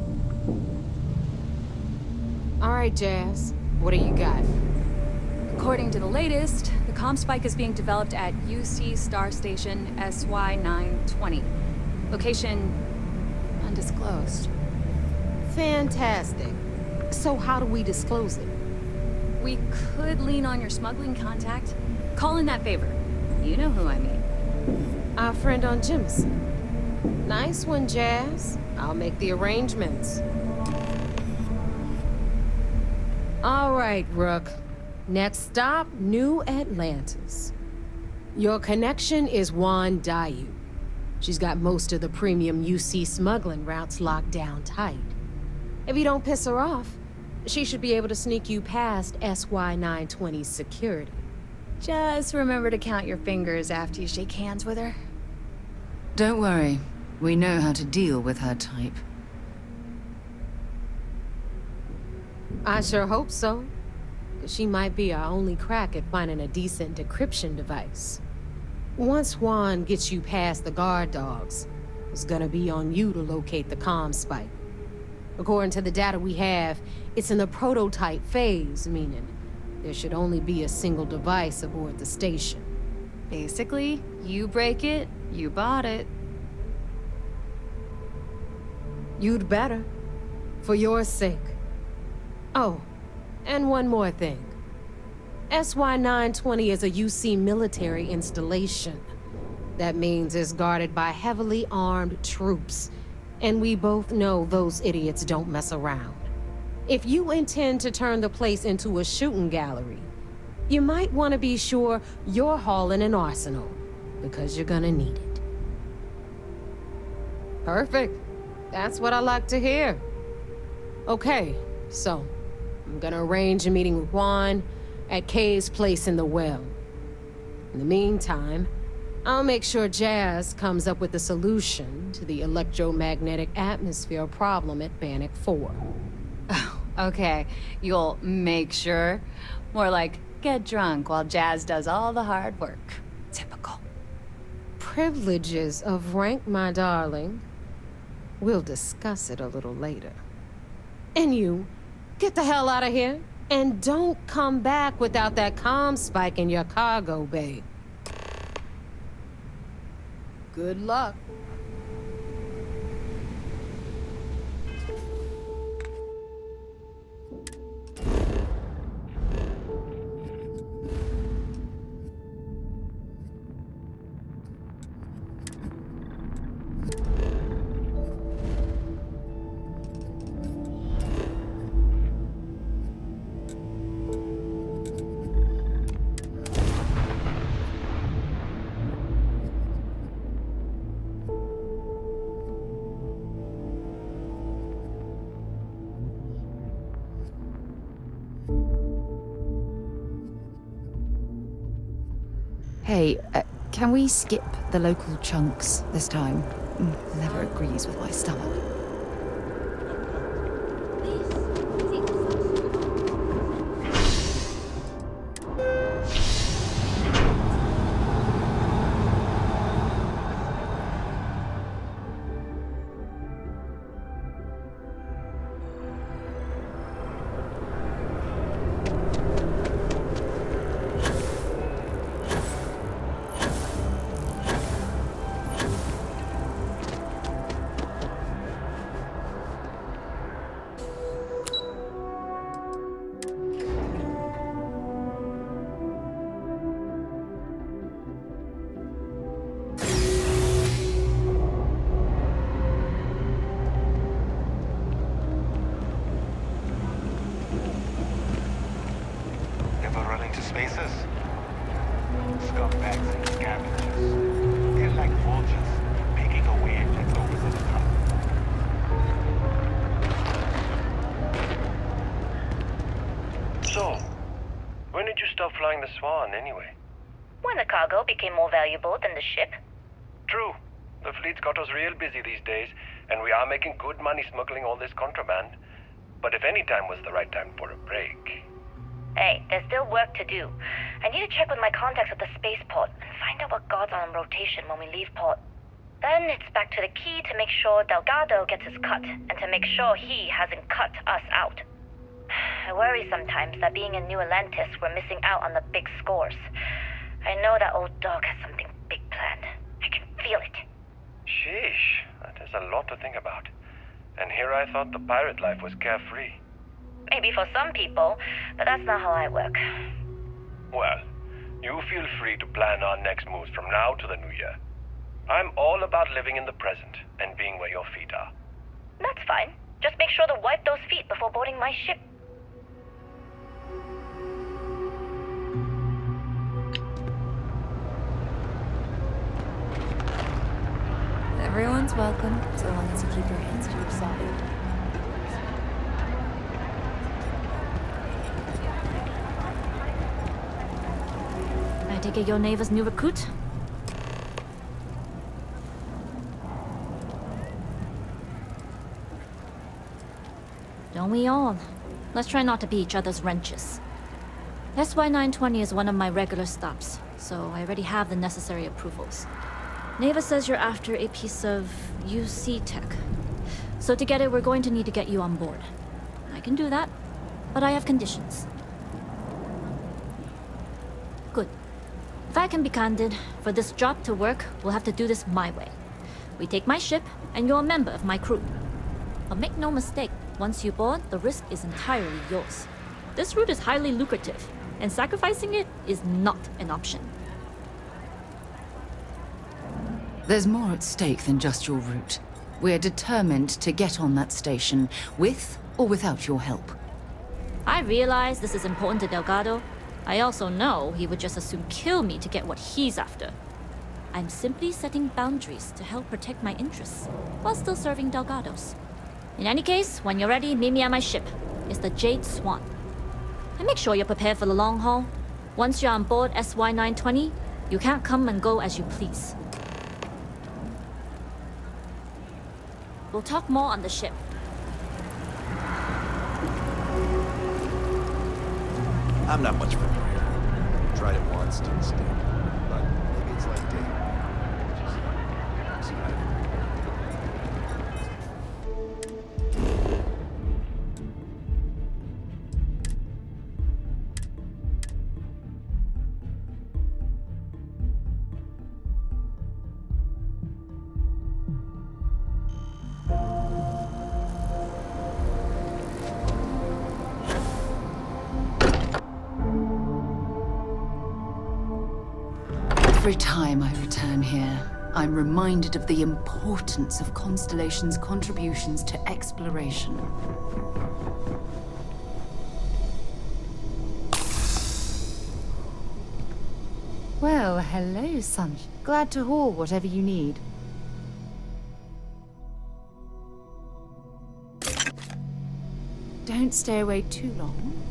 All right, Jazz. What do you got? According to the latest, the comm spike is being developed at UC Star Station SY-920. Location undisclosed. Fantastic. So how do we disclose it? We could lean on your smuggling contact. Call in that favor. You know who I mean. Our friend on Jimson. Nice one, Jazz. I'll make the arrangements. All right, Rook. Next stop, New Atlantis. Your connection is Juan Dayu. She's got most of the premium UC smuggling routes locked down tight. If you don't piss her off, she should be able to sneak you past SY-920's security. Just remember to count your fingers after you shake hands with her. Don't worry. We know how to deal with her type. I sure hope so. 'Cause she might be our only crack at finding a decent decryption device. Once Juan gets you past the guard dogs, it's gonna be on you to locate the comm spike. According to the data we have, it's in the prototype phase, meaning there should only be a single device aboard the station. Basically, you break it, you bought it. You'd better. For your sake. Oh, and one more thing. SY-920 is a UC military installation. That means it's guarded by heavily armed troops. And we both know those idiots don't mess around. If you intend to turn the place into a shooting gallery, you might want to be sure you're hauling an arsenal, because you're gonna need it. Perfect. That's what I like to hear. Okay, so I'm gonna arrange a meeting with Juan at Kay's place in the well. In the meantime, I'll make sure Jazz comes up with a solution to the electromagnetic atmosphere problem at Bannock 4. Okay, you'll make sure. More like, get drunk while Jazz does all the hard work. Typical. Privileges of rank, my darling. We'll discuss it a little later. And you, get the hell out of here. And don't come back without that comm spike in your cargo bay. Good luck. Hey, can we skip the local chunks this time? Never agrees with my stomach. The Swan, anyway? When the cargo became more valuable than the ship. True. The fleet's got us real busy these days, and we are making good money smuggling all this contraband. But if any time was the right time for a break... Hey, there's still work to do. I need to check with my contacts at the spaceport and find out what guards are on rotation when we leave port. Then it's back to the key to make sure Delgado gets his cut, and to make sure he hasn't cut us out. I worry sometimes that being in New Atlantis, we're missing out on the big scores. I know that old dog has something big planned. I can feel it. Sheesh, that is a lot to think about. And here I thought the pirate life was carefree. Maybe for some people, but that's not how I work. Well, you feel free to plan our next moves from now to the new year. I'm all about living in the present and being where your feet are. That's fine. Just make sure to wipe those feet before boarding my ship. Everyone's welcome, so long as you keep your hands to yourself. I take it your neighbor's new recruit? Don't we all? Let's try not to be each other's wrenches. SY920 is one of my regular stops, so I already have the necessary approvals. Neva says you're after a piece of UC tech. So to get it, we're going to need to get you on board. I can do that, but I have conditions. Good. If I can be candid, for this job to work, we'll have to do this my way. We take my ship, and you're a member of my crew. But make no mistake, once you board, the risk is entirely yours. This route is highly lucrative, and sacrificing it is not an option. There's more at stake than just your route. We're determined to get on that station, with or without your help. I realize this is important to Delgado. I also know he would just as soon kill me to get what he's after. I'm simply setting boundaries to help protect my interests, while still serving Delgado's. In any case, when you're ready, meet me at my ship. It's the Jade Swan. And make sure you're prepared for the long haul. Once you're on board SY920, you can't come and go as you please. We'll talk more on the ship. I'm not much for prayer. Tried it once, didn't stick. But maybe it's like dating. Every time I return here, I'm reminded of the importance of Constellation's contributions to exploration. Well, hello, son. Glad to haul whatever you need. Don't stay away too long.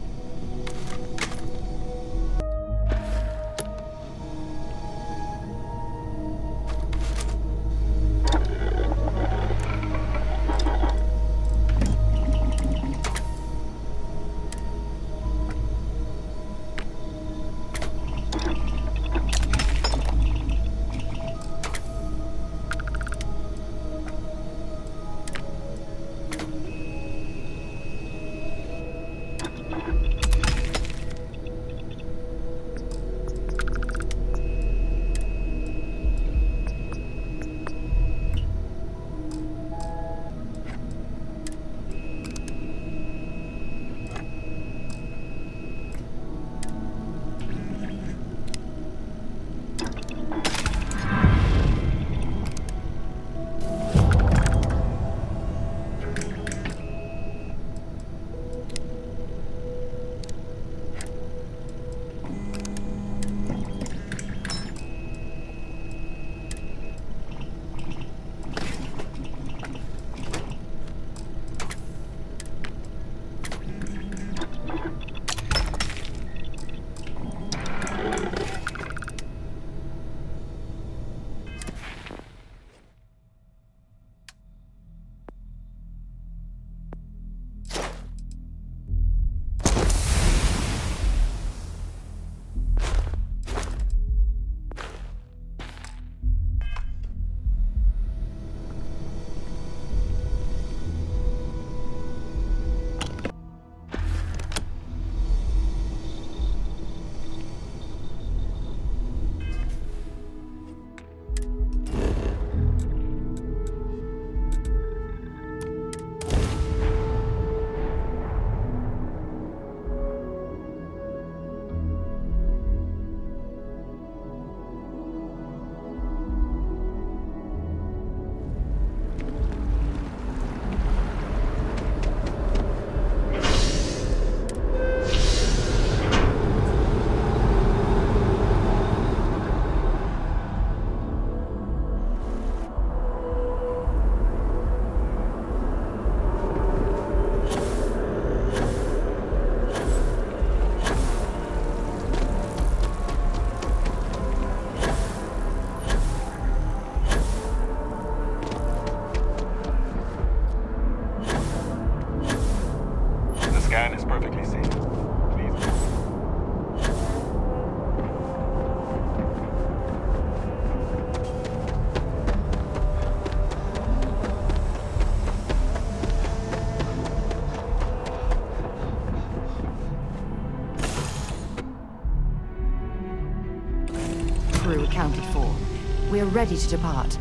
ready to depart.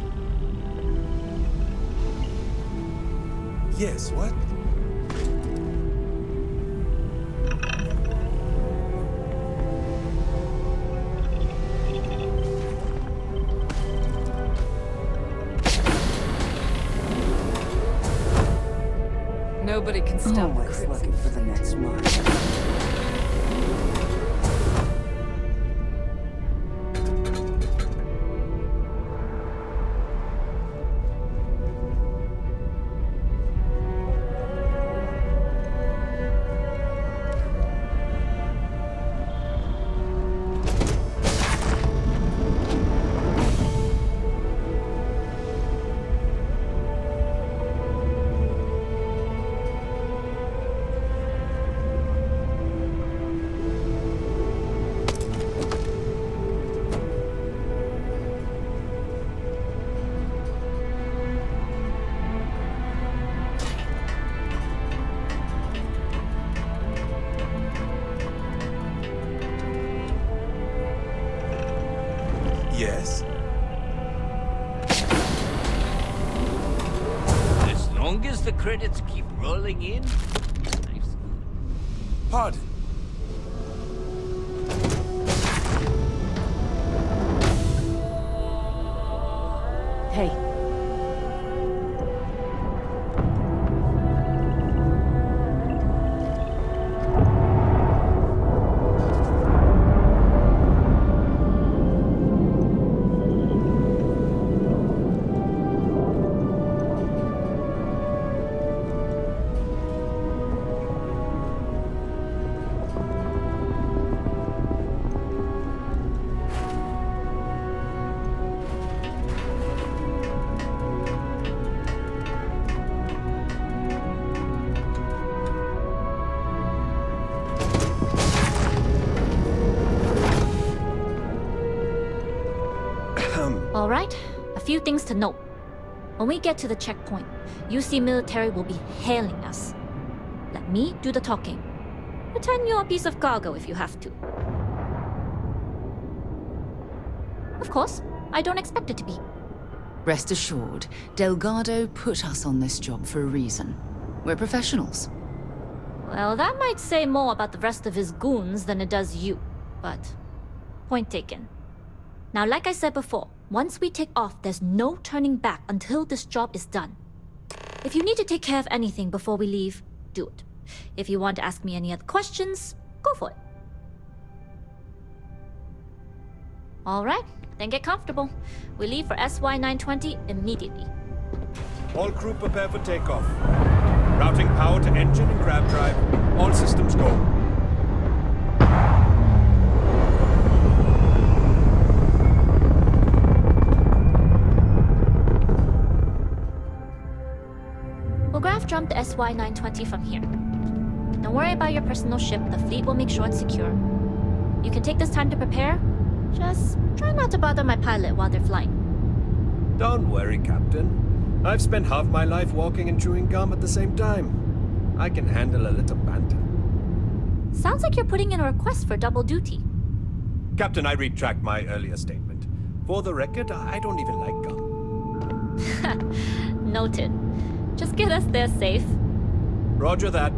Yes, what? Nobody can stop Always looking for the next mark. Yes. As long as the credits keep rolling in. Pardon. Hey. All right, a few things to note. When we get to the checkpoint, UC military will be hailing us. Let me do the talking. Pretend you're a piece of cargo if you have to. Of course, I don't expect it to be. Rest assured, Delgado put us on this job for a reason. We're professionals. Well, that might say more about the rest of his goons than it does you, but point taken. Now, like I said before, once we take off, there's no turning back until this job is done. If you need to take care of anything before we leave, do it. If you want to ask me any other questions, go for it. All right, then get comfortable. We leave for SY-920 immediately. All crew prepare for takeoff. Routing power to engine and grav drive. All systems go. We'll grav jump the SY-920 from here. Don't worry about your personal ship. The fleet will make sure it's secure. You can take this time to prepare. Just try not to bother my pilot while they're flying. Don't worry, Captain. I've spent half my life walking and chewing gum at the same time. I can handle a little banter. Sounds like you're putting in a request for double duty. Captain, I retract my earlier statement. For the record, I don't even like gum. Noted. Just get us there safe. Roger that.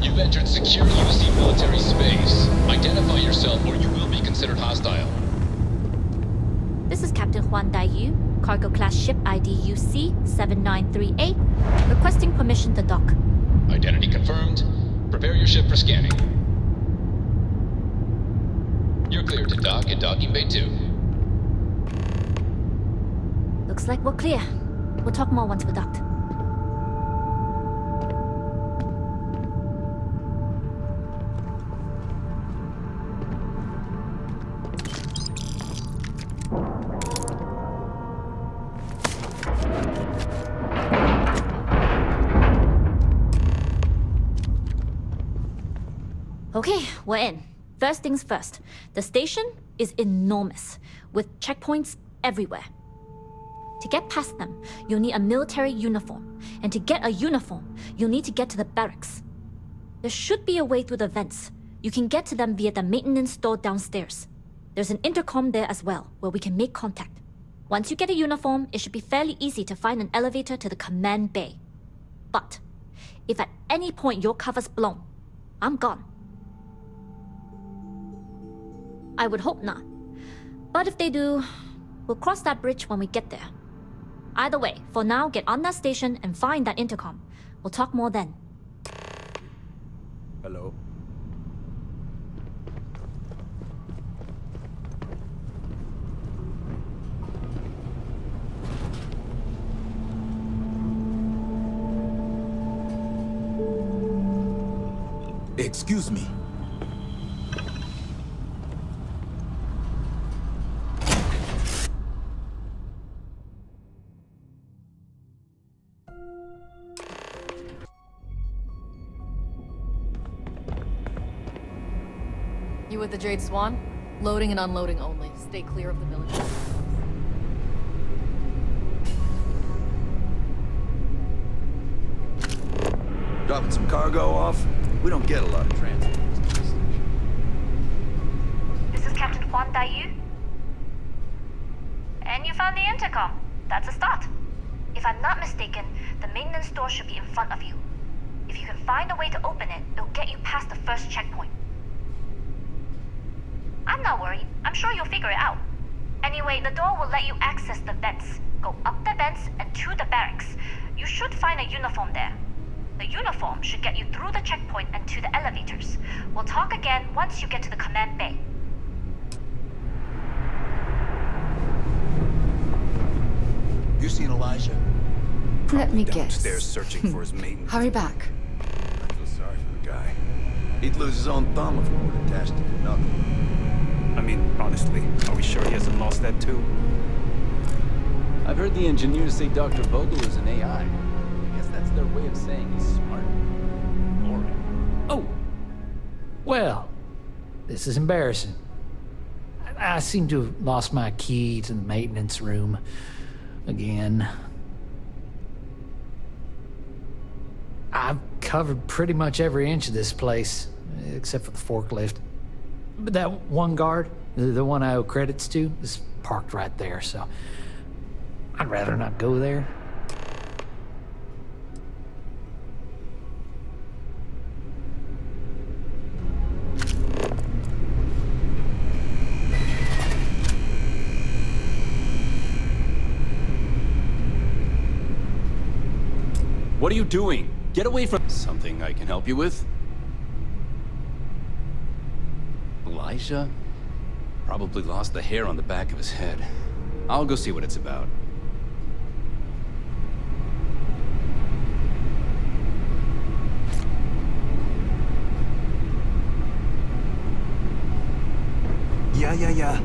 You've entered secure UC military space. Identify yourself or you will be considered hostile. This is Captain Huan Daiyu, cargo class ship ID UC-7938, requesting permission to dock. Identity confirmed. Prepare your ship for scanning. You're clear to dock at docking bay 2. Looks like we're clear. We'll talk more once we're docked. Okay, we're in. First things first. The station is enormous, with checkpoints everywhere. To get past them, you'll need a military uniform. And to get a uniform, you'll need to get to the barracks. There should be a way through the vents. You can get to them via the maintenance store downstairs. There's an intercom there as well, where we can make contact. Once you get a uniform, it should be fairly easy to find an elevator to the command bay. But if at any point your cover's blown, I'm gone. I would hope not. But if they do, we'll cross that bridge when we get there. Either way, for now, get on that station and find that intercom. We'll talk more then. Hello? Excuse me. You with the Jade Swan? Loading and unloading only. Stay clear of the military. Dropping some cargo off? We don't get a lot of transit. This is Captain Huan Daiyu. And you found the intercom. That's a start. If I'm not mistaken, the maintenance door should be in front of you. If you can find a way to open it, it'll get you past the first checkpoint. I'm not worried. I'm sure you'll figure it out. Anyway, the door will let you access the vents. Go up the vents and to the barracks. You should find a uniform there. The uniform should get you through the checkpoint and to the elevators. We'll talk again once you get to the command bay. You seen Elijah? Let me guess. Downstairs searching for his maintenance. Hurry back. I feel sorry for the guy. He'd lose his own thumb if we were attached to nothing. I mean, honestly, are we sure he hasn't lost that too? I've heard the engineers say Dr. Vogel is an AI. I guess that's their way of saying he's smart. Boring. Oh! Well, this is embarrassing. I seem to have lost my key to the maintenance room again. I've covered pretty much every inch of this place, except for the forklift. But that one guard, the one I owe credits to, is parked right there, so I'd rather not go there. What are you doing? Get away from— Something I can help you with? Elijah? Probably lost the hair on the back of his head. I'll go see what it's about. Yeah.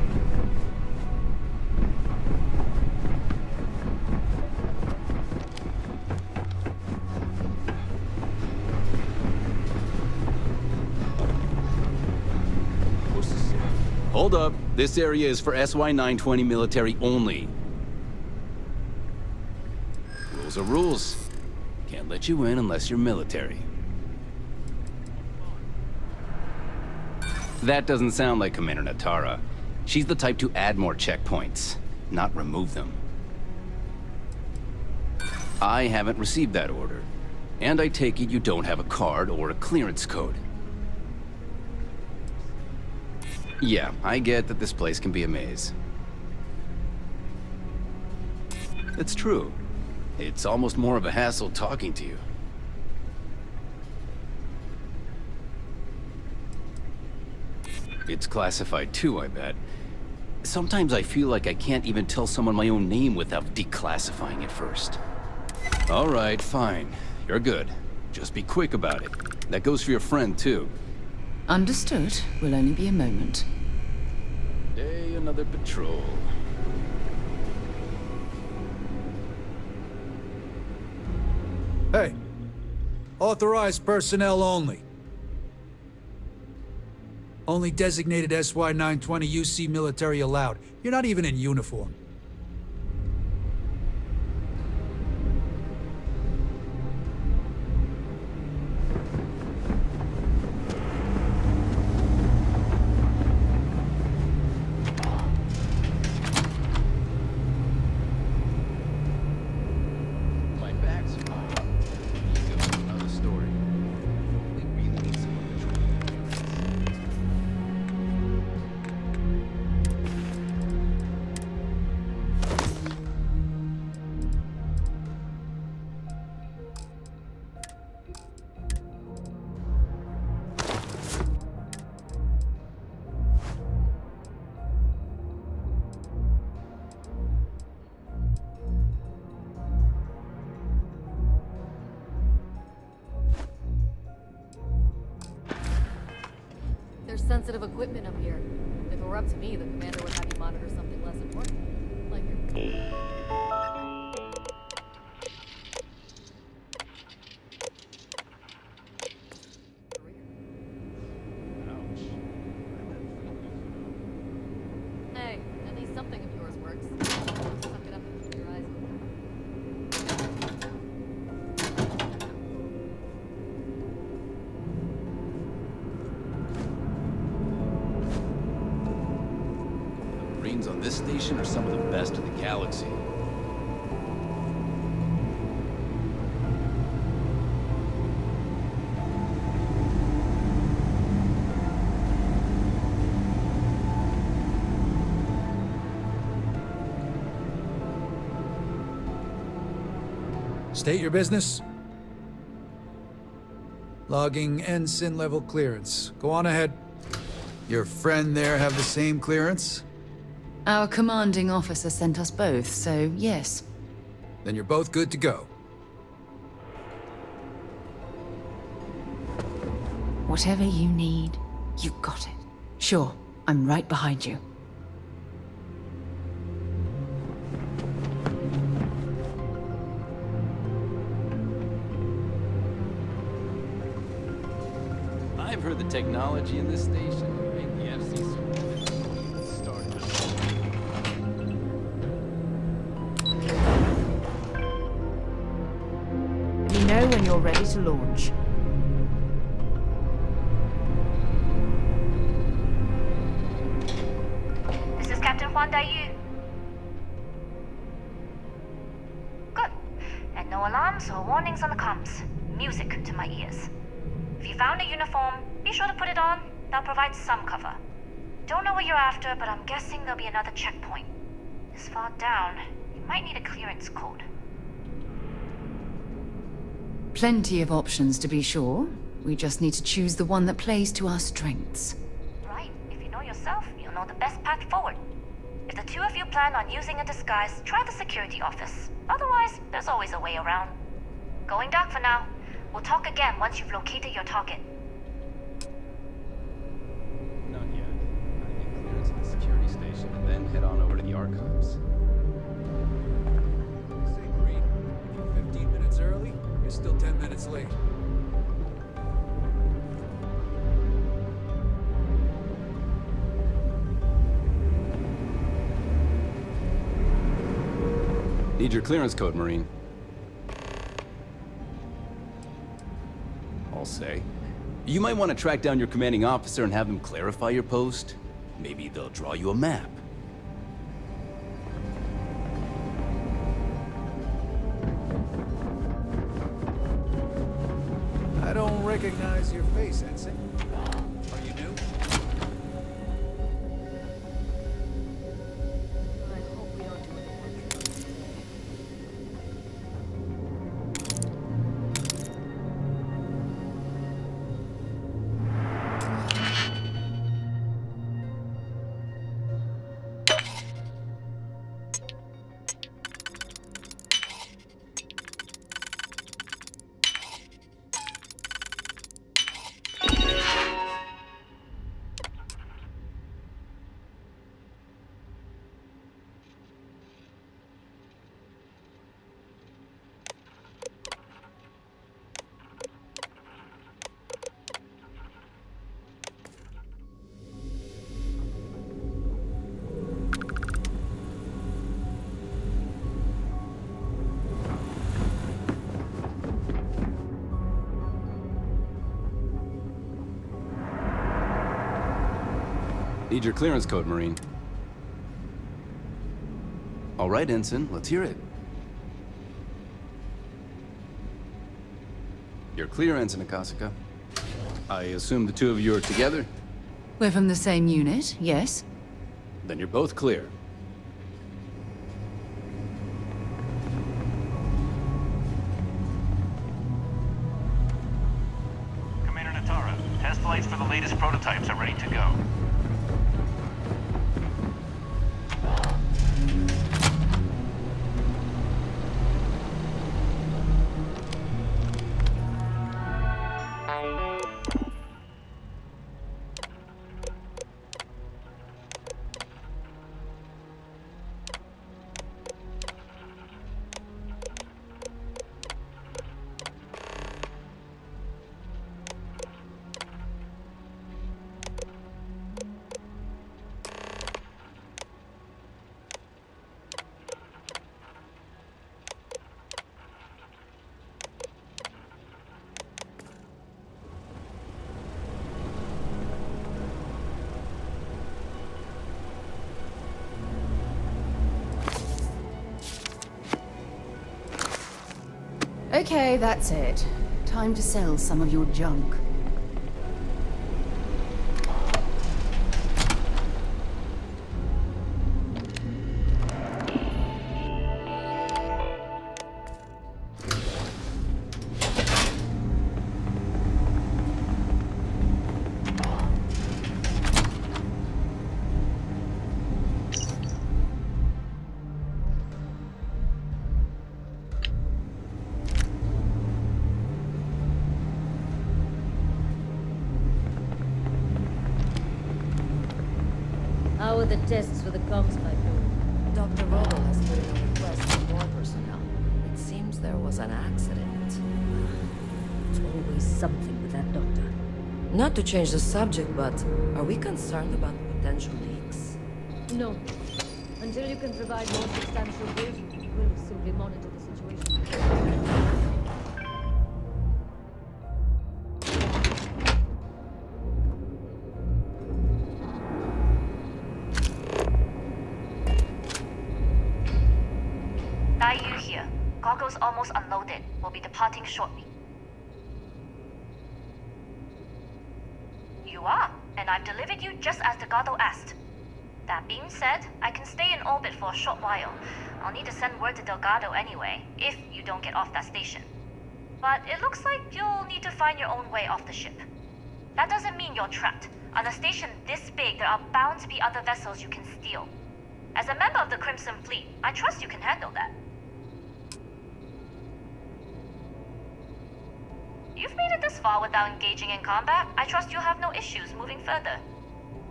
Hold up. This area is for SY-920 military only. Rules are rules. Can't let you in unless you're military. That doesn't sound like Commander Natara. She's the type to add more checkpoints, not remove them. I haven't received that order. And I take it you don't have a card or a clearance code. Yeah, I get that this place can be a maze. It's true. It's almost more of a hassle talking to you. It's classified too, I bet. Sometimes I feel like I can't even tell someone my own name without declassifying it first. All right, fine. You're good. Just be quick about it. That goes for your friend, too. Understood. Will only be a moment. Day, another patrol. Hey. Authorized personnel only. Only designated SY-920 UC military allowed. You're not even in uniform. There's sensitive equipment up here. If it were up to me, the commander would have you monitor something less important. Like your... Hey, at least something of yours works. Suck it up and keep your eyes open. The Marines on this station are some of the best in the galaxy. State your business. Logging ensign level clearance. Go on ahead. Your friend there have the same clearance? Our commanding officer sent us both, so yes. Then you're both good to go. Whatever you need, you've got it. Sure, I'm right behind you. I've heard the technology in this station would make the FC started. Let me know when you're ready to launch. This is Captain Huan Daiyu. Good. And no alarms or warnings on the comms. Music to my ears. If you found a uniform, be sure to put it on. That'll provide some cover. Don't know what you're after, but I'm guessing there'll be another checkpoint. This far down, you might need a clearance code. Plenty of options to be sure. We just need to choose the one that plays to our strengths. Right. If you know yourself, you'll know the best path forward. If the two of you plan on using a disguise, try the security office. Otherwise, there's always a way around. Going dark for now. We'll talk again once you've located your target. Not yet. I get clearance at the security station and then head on over to the archives. Say, Marine, you're 15 minutes early? You're still 10 minutes late. Need your clearance code, Marine. I'll say. You might want to track down your commanding officer and have them clarify your post. Maybe they'll draw you a map. I don't recognize your face, Ensign. Are you new? I hope we don't do any more. Need your clearance code, Marine. All right, Ensign, let's hear it. You're clear, Ensign Akasaka. I assume the two of you are together? We're from the same unit, yes? Then you're both clear. Commander Natara, test flights for the latest prototypes are ready to go. Okay, that's it. Time to sell some of your junk. How are the tests for the comms pipe? Dr. Vogel has put in a request for more personnel. It seems there was an accident. There's always something with that doctor. Not to change the subject, but are we concerned about potential leaks? No. Until you can provide more substantial proof, we'll simply monitor the situation. Dayu here. Goggles almost unloaded. We'll be departing shortly. You are, and I've delivered you just as Delgado asked. That being said, I can stay in orbit for a short while. I'll need to send word to Delgado anyway, if you don't get off that station. But it looks like you'll need to find your own way off the ship. That doesn't mean you're trapped. On a station this big, there are bound to be other vessels you can steal. As a member of the Crimson Fleet, I trust you can handle that. You've made it this far without engaging in combat. I trust you'll have no issues moving further.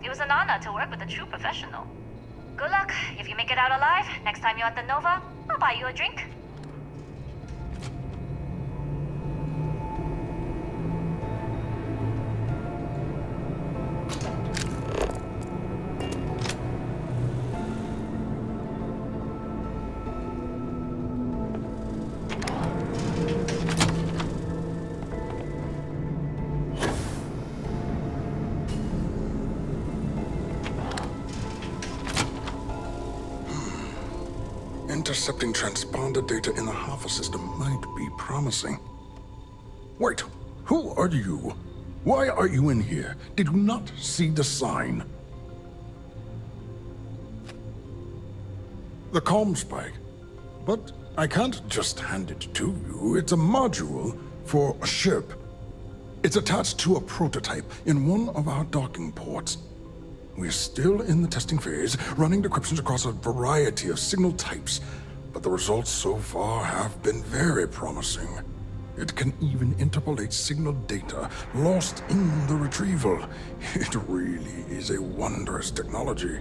It was an honor to work with a true professional. Good luck. If you make it out alive, next time you're at the Nova, I'll buy you a drink. Intercepting transponder data in the Alpha system might be promising. Wait, who are you? Why are you in here? Did you not see the sign? The comm spike. But I can't just hand it to you. It's a module for a ship. It's attached to a prototype in one of our docking ports. We're still in the testing phase, running decryptions across a variety of signal types, but the results so far have been very promising. It can even interpolate signal data lost in the retrieval. It really is a wondrous technology.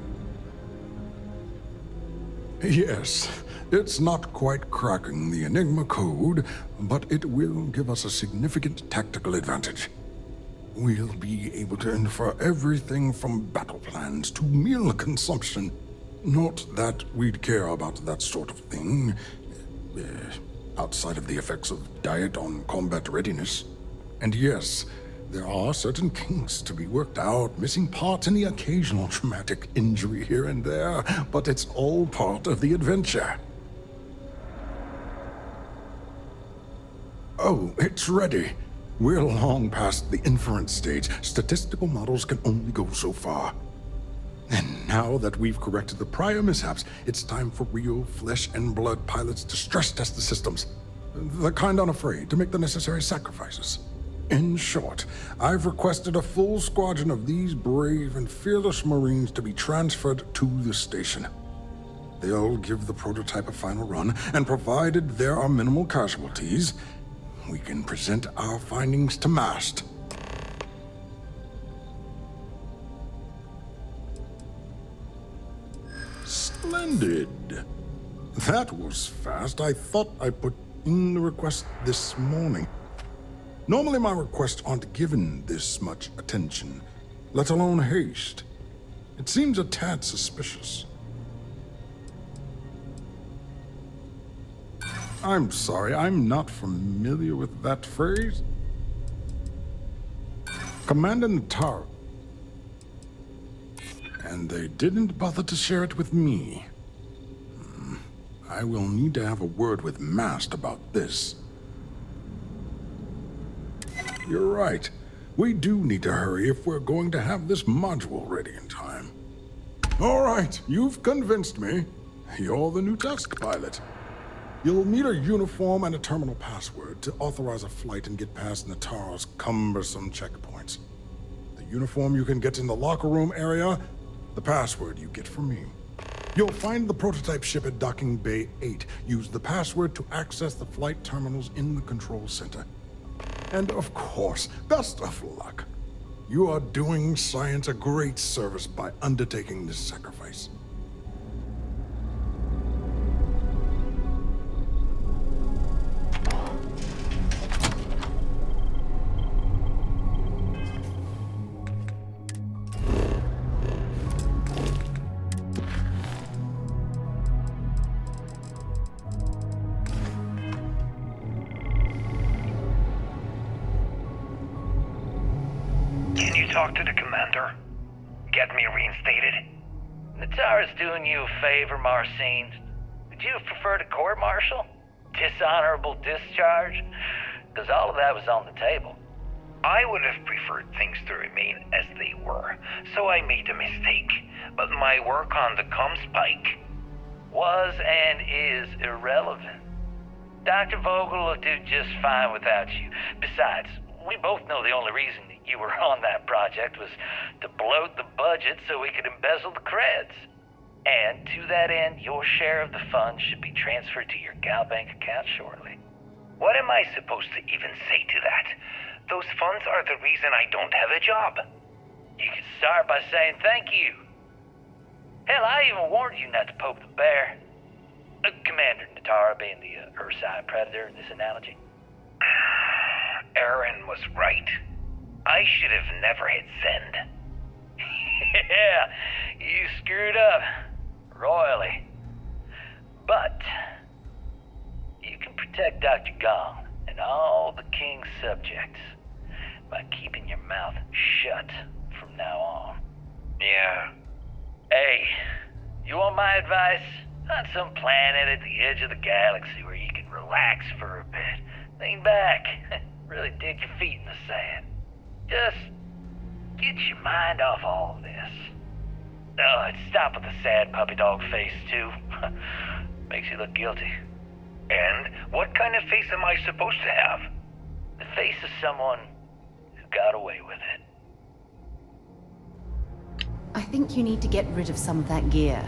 Yes, it's not quite cracking the Enigma code, but it will give us a significant tactical advantage. We'll be able to infer everything from battle plans to meal consumption. Not that we'd care about that sort of thing, outside of the effects of diet on combat readiness. And yes, there are certain kinks to be worked out, missing parts and the occasional traumatic injury here and there, but it's all part of the adventure. Oh, it's ready. We're long past the inference stage. Statistical models can only go so far. And now that we've corrected the prior mishaps, it's time for real flesh and blood pilots to stress test the systems. The kind unafraid to make the necessary sacrifices. In short, I've requested a full squadron of these brave and fearless Marines to be transferred to the station. They'll give the prototype a final run, and provided there are minimal casualties, we can present our findings to Mast. Splendid. That was fast. I thought I put in the request this morning. Normally my requests aren't given this much attention, let alone haste. It seems a tad suspicious. I'm sorry, I'm not familiar with that phrase. Commander Natara. And they didn't bother to share it with me. I will need to have a word with Mast about this. You're right. We do need to hurry if we're going to have this module ready in time. All right, you've convinced me. You're the new test pilot. You'll need a uniform and a terminal password to authorize a flight and get past Natara's cumbersome checkpoints. The uniform you can get in the locker room area, the password you get from me. You'll find the prototype ship at Docking Bay 8. Use the password to access the flight terminals in the control center. And of course, best of luck. You are doing science a great service by undertaking this sacrifice. Can you talk to the commander? Get me reinstated? Natara's doing you a favor, Marcine. Would you have preferred a court-martial? Dishonorable discharge? Because all of that was on the table. I would have preferred things to remain as they were, so I made a mistake. But my work on the Comspike Was and is irrelevant. Dr. Vogel will do just fine without you. Besides, we both know the only reason that you were on that project was to bloat the budget so we could embezzle the creds. And to that end, your share of the funds should be transferred to your Gal Bank account shortly. What am I supposed to even say to that? Those funds are the reason I don't have a job. You could start by saying thank you. Hell, I even warned you not to poke the bear. Commander Natara being the Ursine Predator in this analogy. Aaron was right. I should have never hit send. Yeah, you screwed up. Royally. But you can protect Dr. Gong and all the King's subjects by keeping your mouth shut from now on. Yeah. Hey, you want my advice? On some planet at the edge of the galaxy where you can relax for a bit. Lean back. Really dig your feet in the sand. Just get your mind off all this. Oh, and stop with the sad puppy dog face, too. Makes you look guilty. And what kind of face am I supposed to have? The face of someone who got away with it. I think you need to get rid of some of that gear.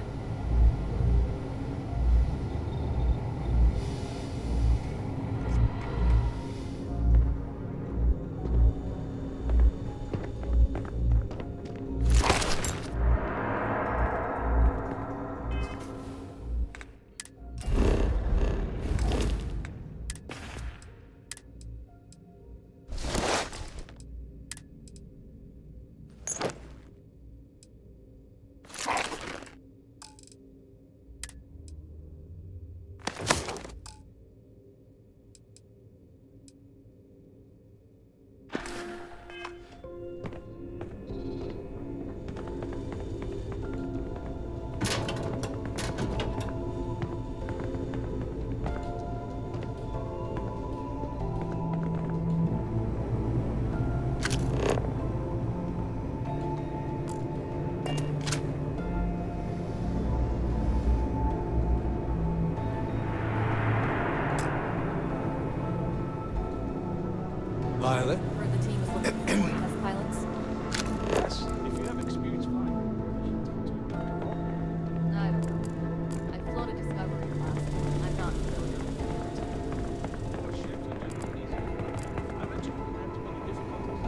Violet? Heard the team is looking for more test pilots. Yes, if you have experience flying. I've flown a Discovery class. I'm not familiar with it. More ships are generally easier. I bet you won't have too many difficulties.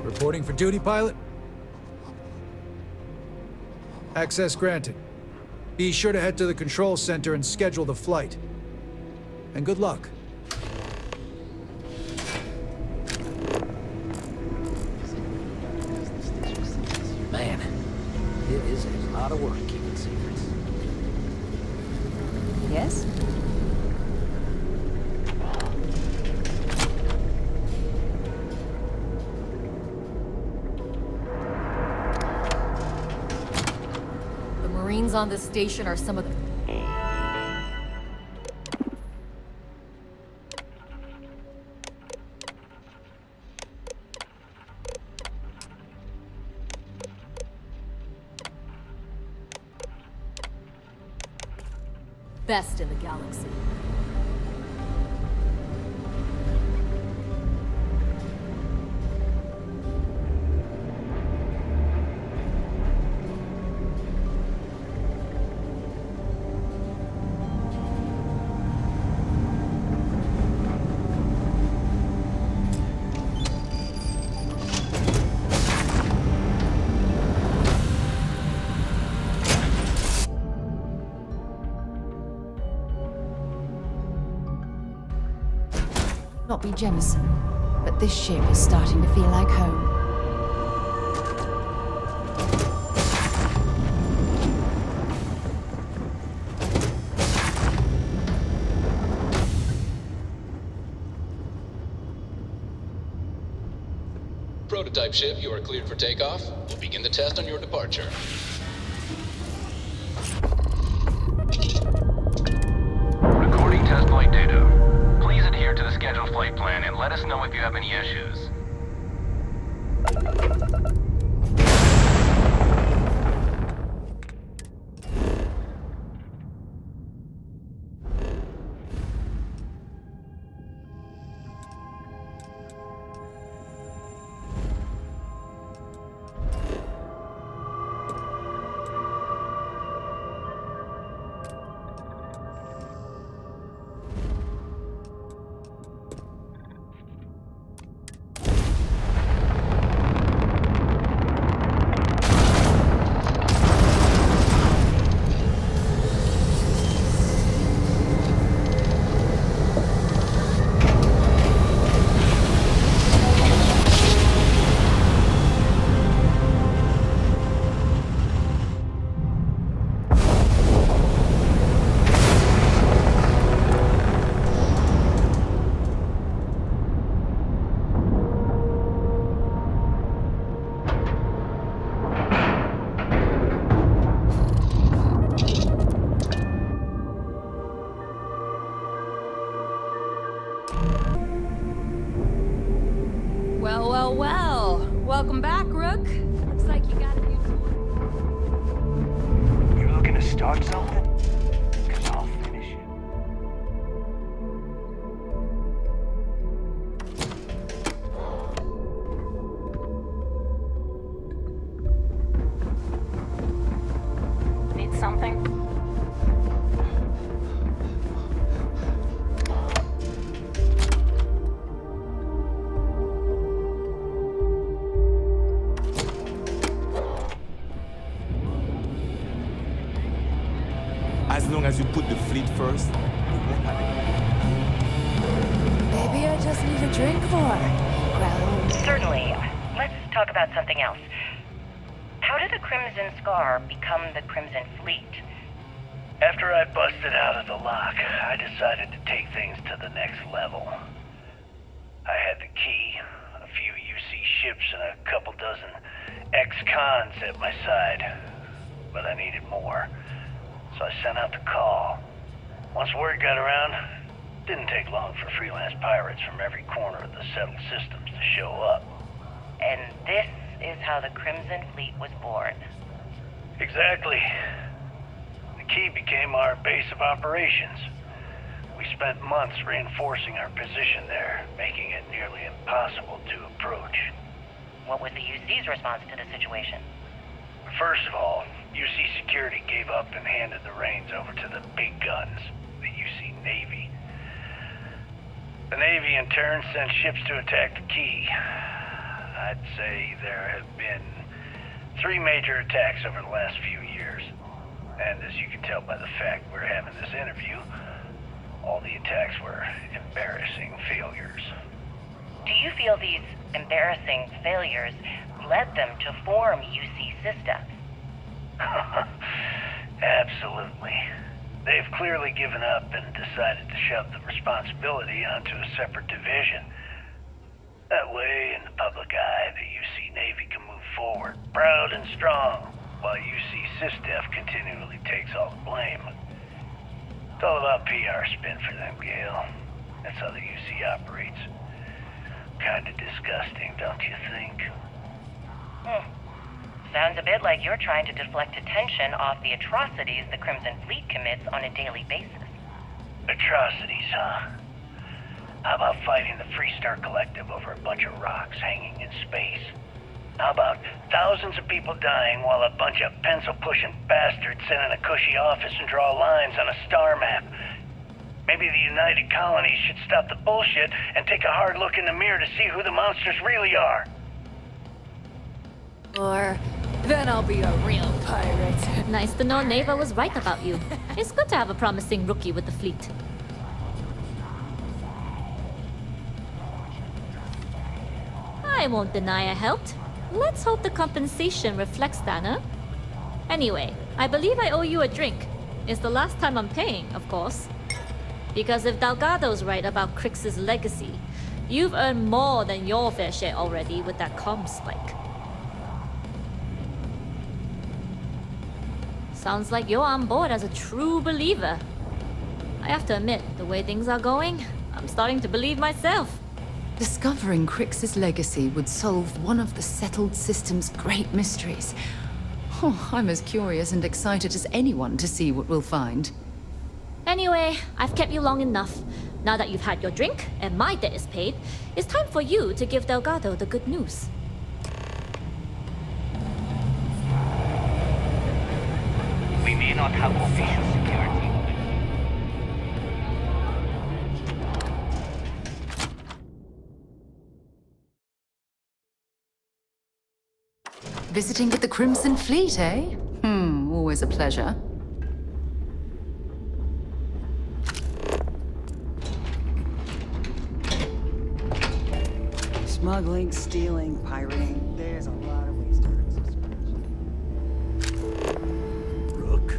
Reporting for duty, pilot? Access granted. Be sure to head to the control center and schedule the flight. And good luck. Man, it is a lot of work keeping secrets. Yes? The Marines on this station are some of the... best in the galaxy. Not be Jemison, but this ship is starting to feel like home. Prototype ship, you are cleared for takeoff. We'll begin the test on your departure. Recording test flight data. Please adhere to the scheduled flight plan and let us know if you have any issues. Well. Welcome back, Rook. Looks like you got a new toy. You looking to start something? Because I'll finish it. Need something? As long as you put the fleet first, we won't have it. Maybe I just need a drink more. Certainly. Let's talk about something else. How did the Crimson Scar become the Crimson Fleet? After I busted out of the lock, I decided to take things to the next level. I had the key, a few UC ships, and a couple dozen ex-cons at my side. But I needed more. So I sent out the call. Once word got around, it didn't take long for freelance pirates from every corner of the settled systems to show up. And this is how the Crimson Fleet was born. Exactly. The key became our base of operations. We spent months reinforcing our position there, making it nearly impossible to approach. What was the UC's response to the situation? First of all, UC Security gave up and handed the reins over to the big guns, the UC Navy. The Navy, in turn, sent ships to attack the key. I'd say there have been 3 major attacks over the last few years. And as as you can tell by the fact we're having this interview, all the attacks were embarrassing failures. Do you feel these embarrassing failures led them to form UC Systems? Absolutely. They've clearly given up and decided to shove the responsibility onto a separate division. That way, in the public eye, the UC Navy can move forward, proud and strong, while UC SysDef continually takes all the blame. It's all about PR spin for them, Gale. That's how the UC operates. Kinda disgusting, don't you think? Sounds a bit like you're trying to deflect attention off the atrocities the Crimson Fleet commits on a daily basis. Atrocities, huh? How about fighting the Freestar Collective over a bunch of rocks hanging in space? How about thousands of people dying while a bunch of pencil-pushing bastards sit in a cushy office and draw lines on a star map? Maybe the United Colonies should stop the bullshit and take a hard look in the mirror to see who the monsters really are. Or then I'll be a real pirate. Nice to know Neva was right about you. It's good to have a promising rookie with the fleet. I won't deny I helped. Let's hope the compensation reflects that, huh? Anyway, I believe I owe you a drink. It's the last time I'm paying, of course. Because if Delgado's right about Crix's legacy, you've earned more than your fair share already with that comm spike. Sounds like you're on board as a true believer. I have to admit, the way things are going, I'm starting to believe myself. Discovering Crix's legacy would solve one of the settled system's great mysteries. Oh, I'm as curious and excited as anyone to see what we'll find. Anyway, I've kept you long enough. Now that you've had your drink and my debt is paid, it's time for you to give Delgado the good news. We may not have official security. Visiting with the Crimson Fleet, eh? Always a pleasure. Smuggling, stealing, pirating. There's a lot of ways to earn suspension. Rook.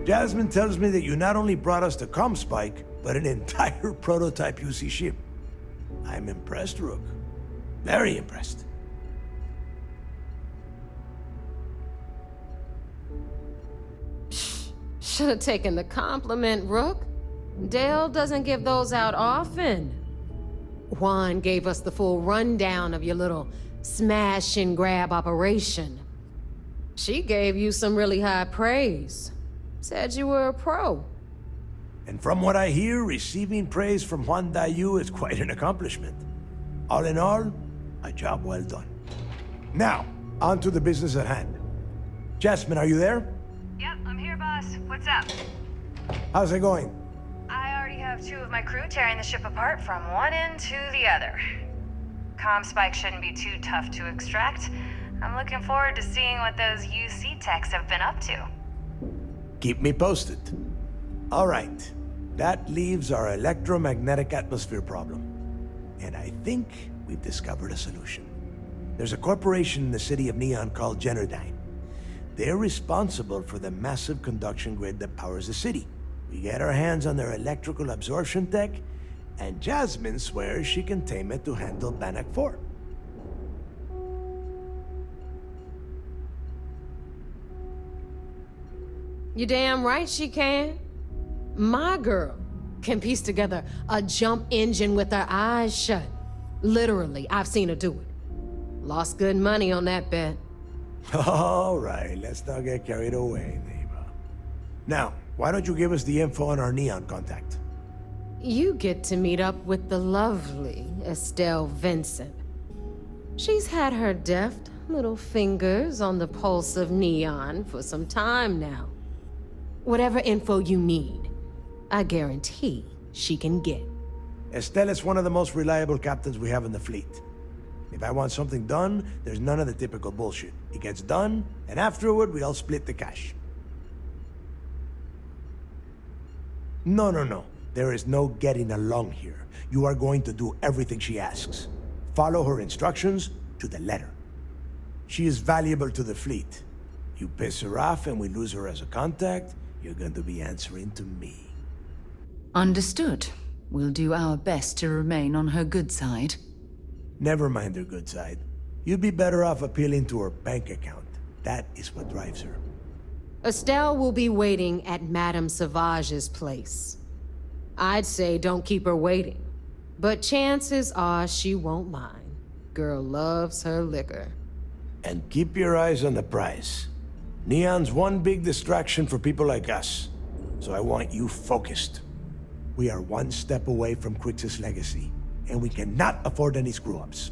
Jasmine tells me that you not only brought us the comm spike, but an entire prototype UC ship. I'm impressed, Rook. Very impressed. Should have taken the compliment, Rook. Dale doesn't give those out often. Juan gave us the full rundown of your little smash and grab operation. She gave you some really high praise. Said you were a pro. And from what I hear, receiving praise from Juan Dayu is quite an accomplishment. All in all, a job well done. Now, on to the business at hand. Jasmine, are you there? Yep, I'm here, boss. What's up? How's it going? I already have 2 of my crew tearing the ship apart from one end to the other. Comm spike shouldn't be too tough to extract. I'm looking forward to seeing what those UC techs have been up to. Keep me posted. All right. That leaves our electromagnetic atmosphere problem. And I think we've discovered a solution. There's a corporation in the city of Neon called Generdyne. They're responsible for the massive conduction grid that powers the city. We get our hands on their electrical absorption tech, and Jasmine swears she can tame it to handle Bannock 4. You damn right she can. My girl can piece together a jump engine with her eyes shut. Literally, I've seen her do it. Lost good money on that bet. All right, let's not get carried away, Neva. Now, Why don't you give us the info on our Neon contact? You get to meet up with the lovely Estelle Vincent. She's had her deft little fingers on the pulse of Neon for some time now. Whatever info you need, I guarantee she can get. Estelle is one of the most reliable captains we have in the fleet. If I want something done, there's none of the typical bullshit. It gets done, and afterward, we all split the cash. No. There is no getting along here. You are going to do everything she asks. Follow her instructions to the letter. She is valuable to the fleet. You piss her off and we lose her as a contact, you're going to be answering to me. Understood. We'll do our best to remain on her good side. Never mind her good side. You'd be better off appealing to her bank account. That is what drives her. Estelle will be waiting at Madame Sauvage's place. I'd say don't keep her waiting, but chances are she won't mind. Girl loves her liquor. And keep your eyes on the prize. Neon's one big distraction for people like us, so I want you focused. We are one step away from Quix's legacy, and we cannot afford any screw-ups.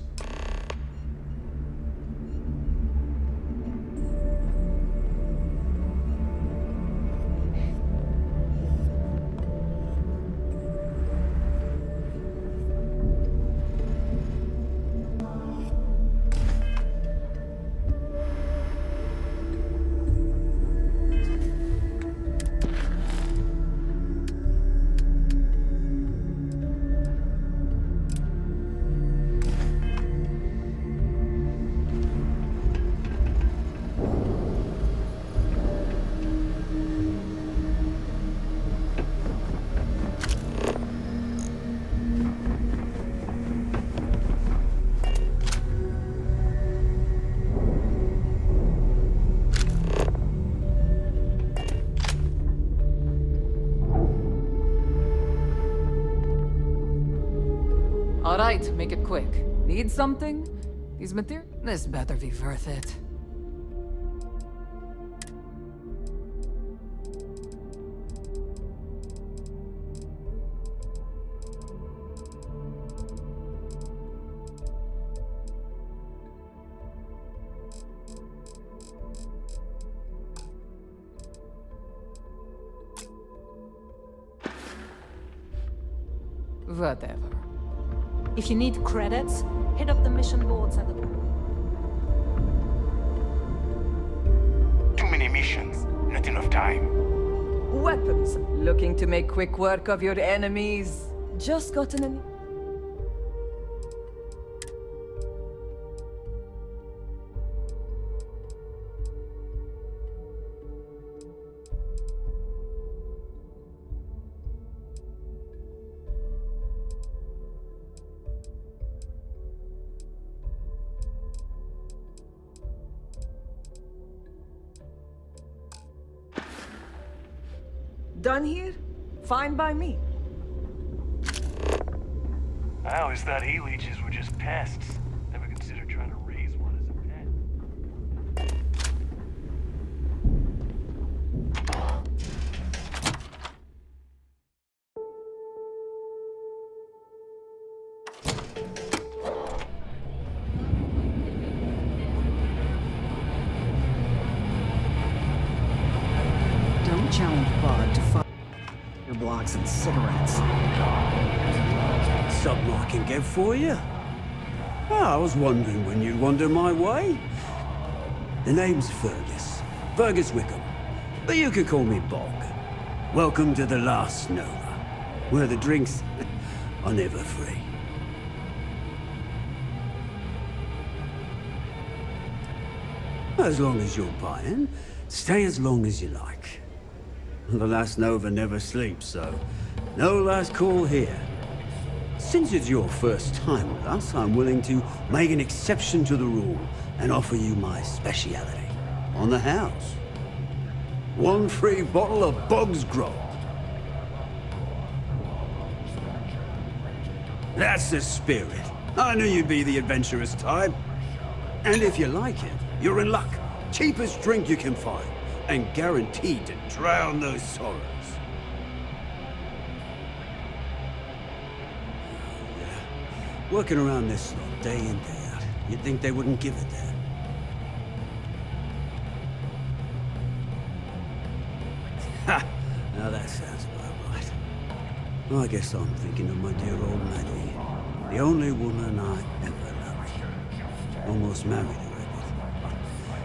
All right, make it quick. Need something? These materials? This better be worth it. Whatever. If you need credits, hit up the mission boards at the... Too many missions, not enough time. Weapons. Looking to make quick work of your enemies. Just gotten any... Done here? Fine by me. I always thought he-leeches were just pests. Never considered trying to raise one as a pet. Don't challenge Bud to fuck your blocks and cigarettes. Something I can get for you? Oh, I was wondering when you'd wander my way. The name's Fergus. Fergus Wickham. But you could call me Bog. Welcome to the Last Nova, where the drinks are never free. As long as you're buying, stay as long as you like. The Last Nova never sleeps, so no last call here. Since it's your first time with us, I'm willing to make an exception to the rule and offer you my speciality on the house. One free bottle of Bog's Grog. That's the spirit. I knew you'd be the adventurous type. And if you like it, you're in luck. Cheapest drink you can find, and guaranteed to drown those sorrows. Working around this slot, day in, day out. You'd think they wouldn't give a damn. Ha! Now that sounds about right. Well, I guess I'm thinking of my dear old Maddie. The only woman I ever loved. Almost married her, I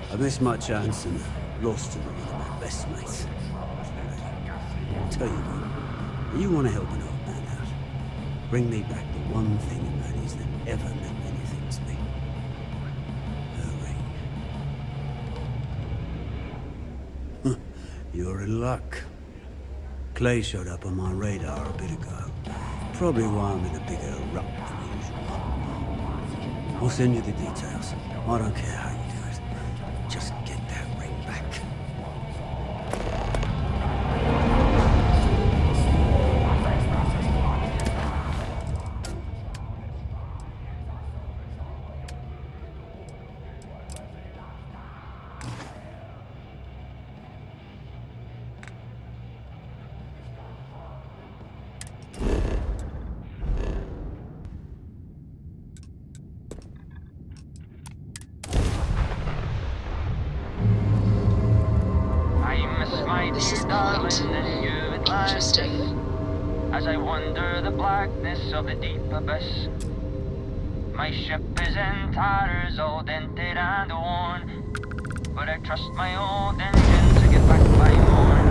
did. I missed my chance and lost her to one of my best mates. Tell you what, you want to help an old man out. Bring me back the one thing in Maddie's that ever meant anything to me. Her ring. You're in luck. Clay showed up on my radar a bit ago. Probably why I'm in a bigger rut than usual. I'll send you the details. I don't care how you do it. Just get that ring back. This is not interesting. As I wander the blackness of the deep abyss, my ship is in tatters, all dented and worn, but I trust my old engine to get back by morn.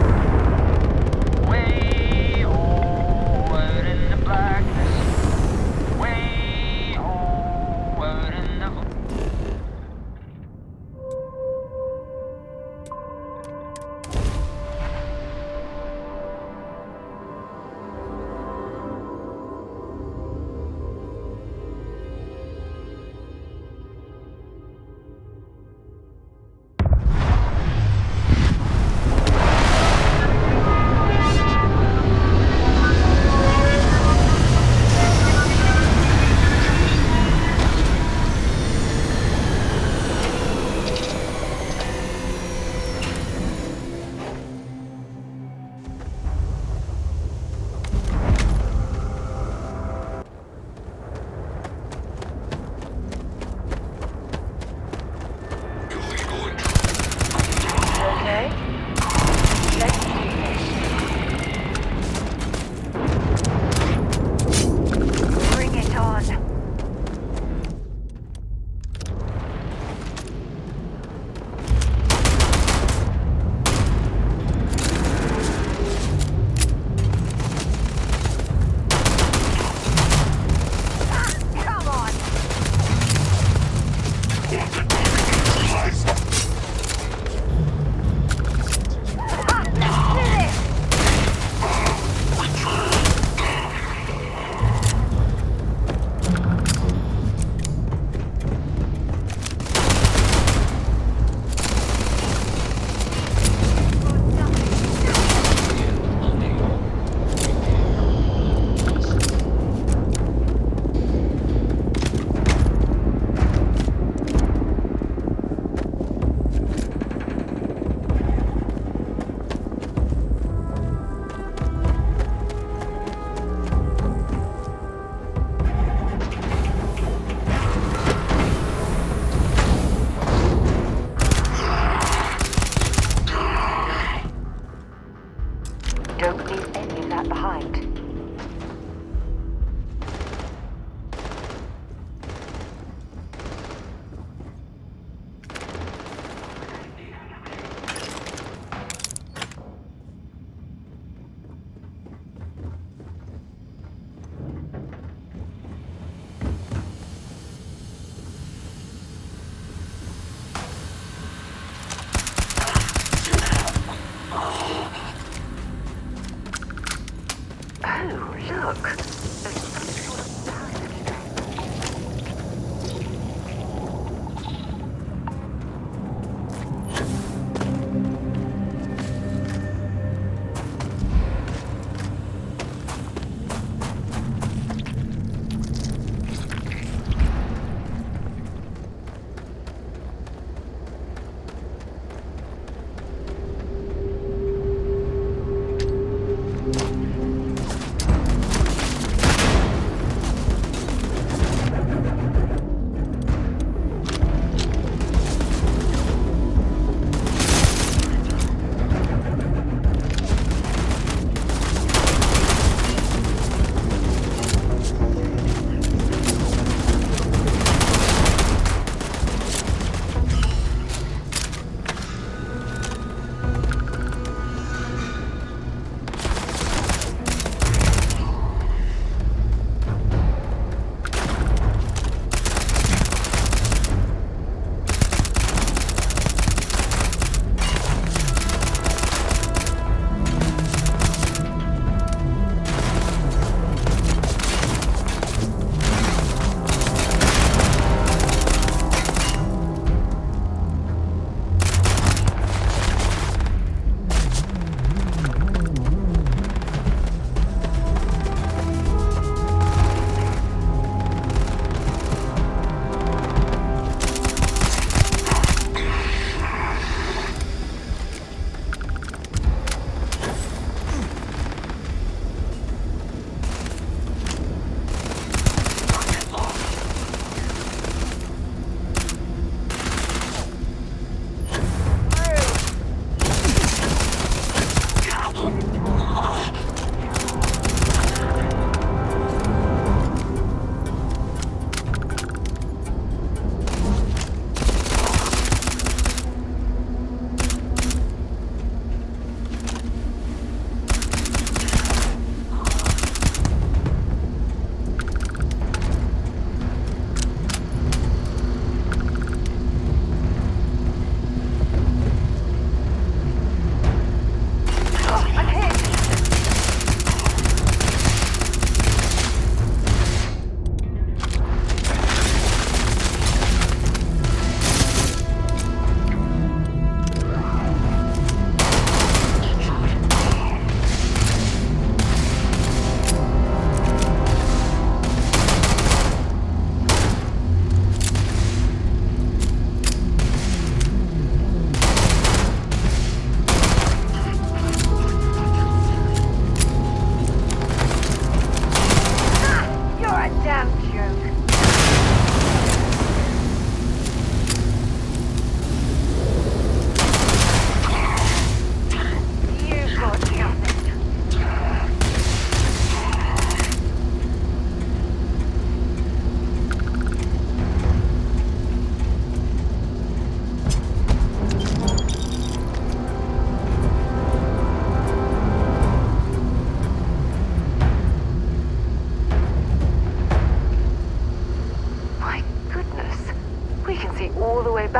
Way out in the blackness, way out in the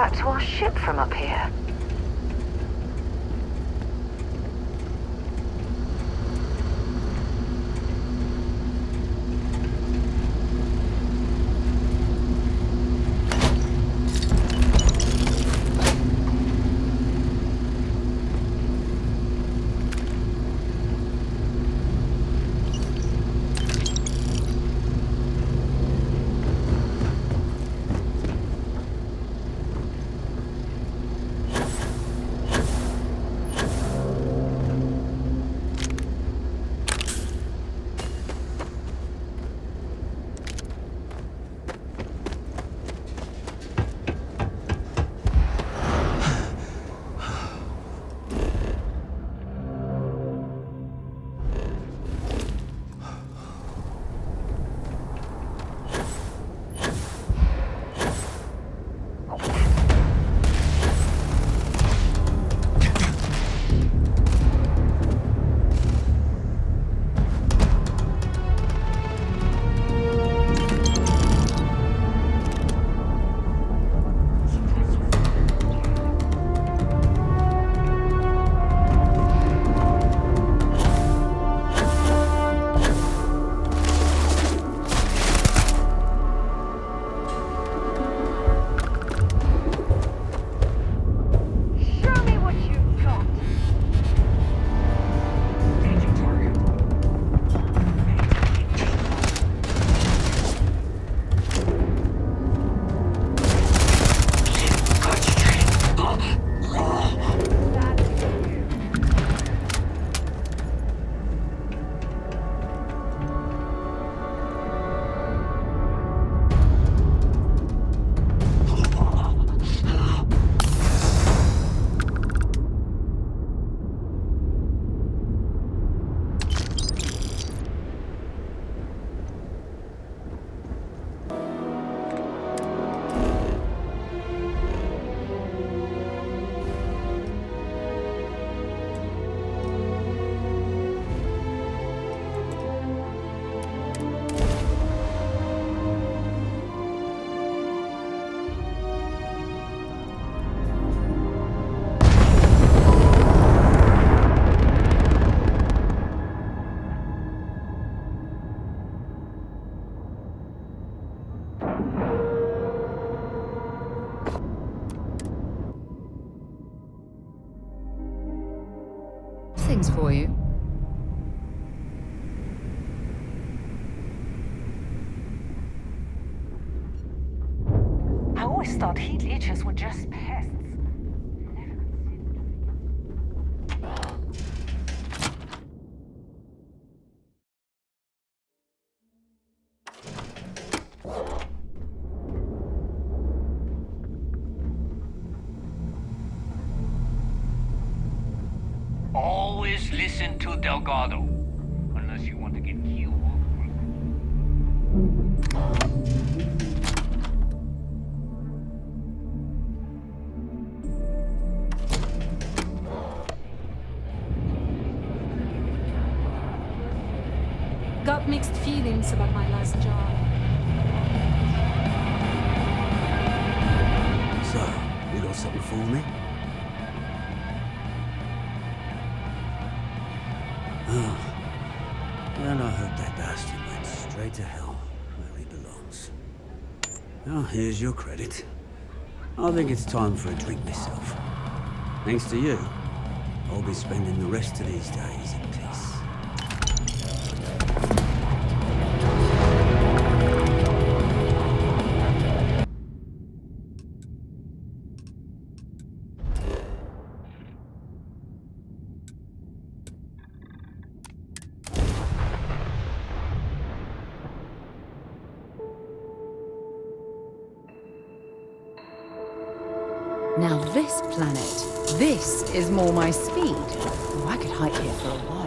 back to our ship from up here? Things for you. I always thought heat leeches were just pests. Always listen to Delgado, unless you want to get killed. Got mixed feelings about my last job. So, you got something for me? Oh. Well, I hope that bastard went straight to hell, where he belongs. Well, here's your credit. I think it's time for a drink myself. Thanks to you, I'll be spending the rest of these days in peace. Now this planet, this is more my speed. Oh, I could hike here for a while.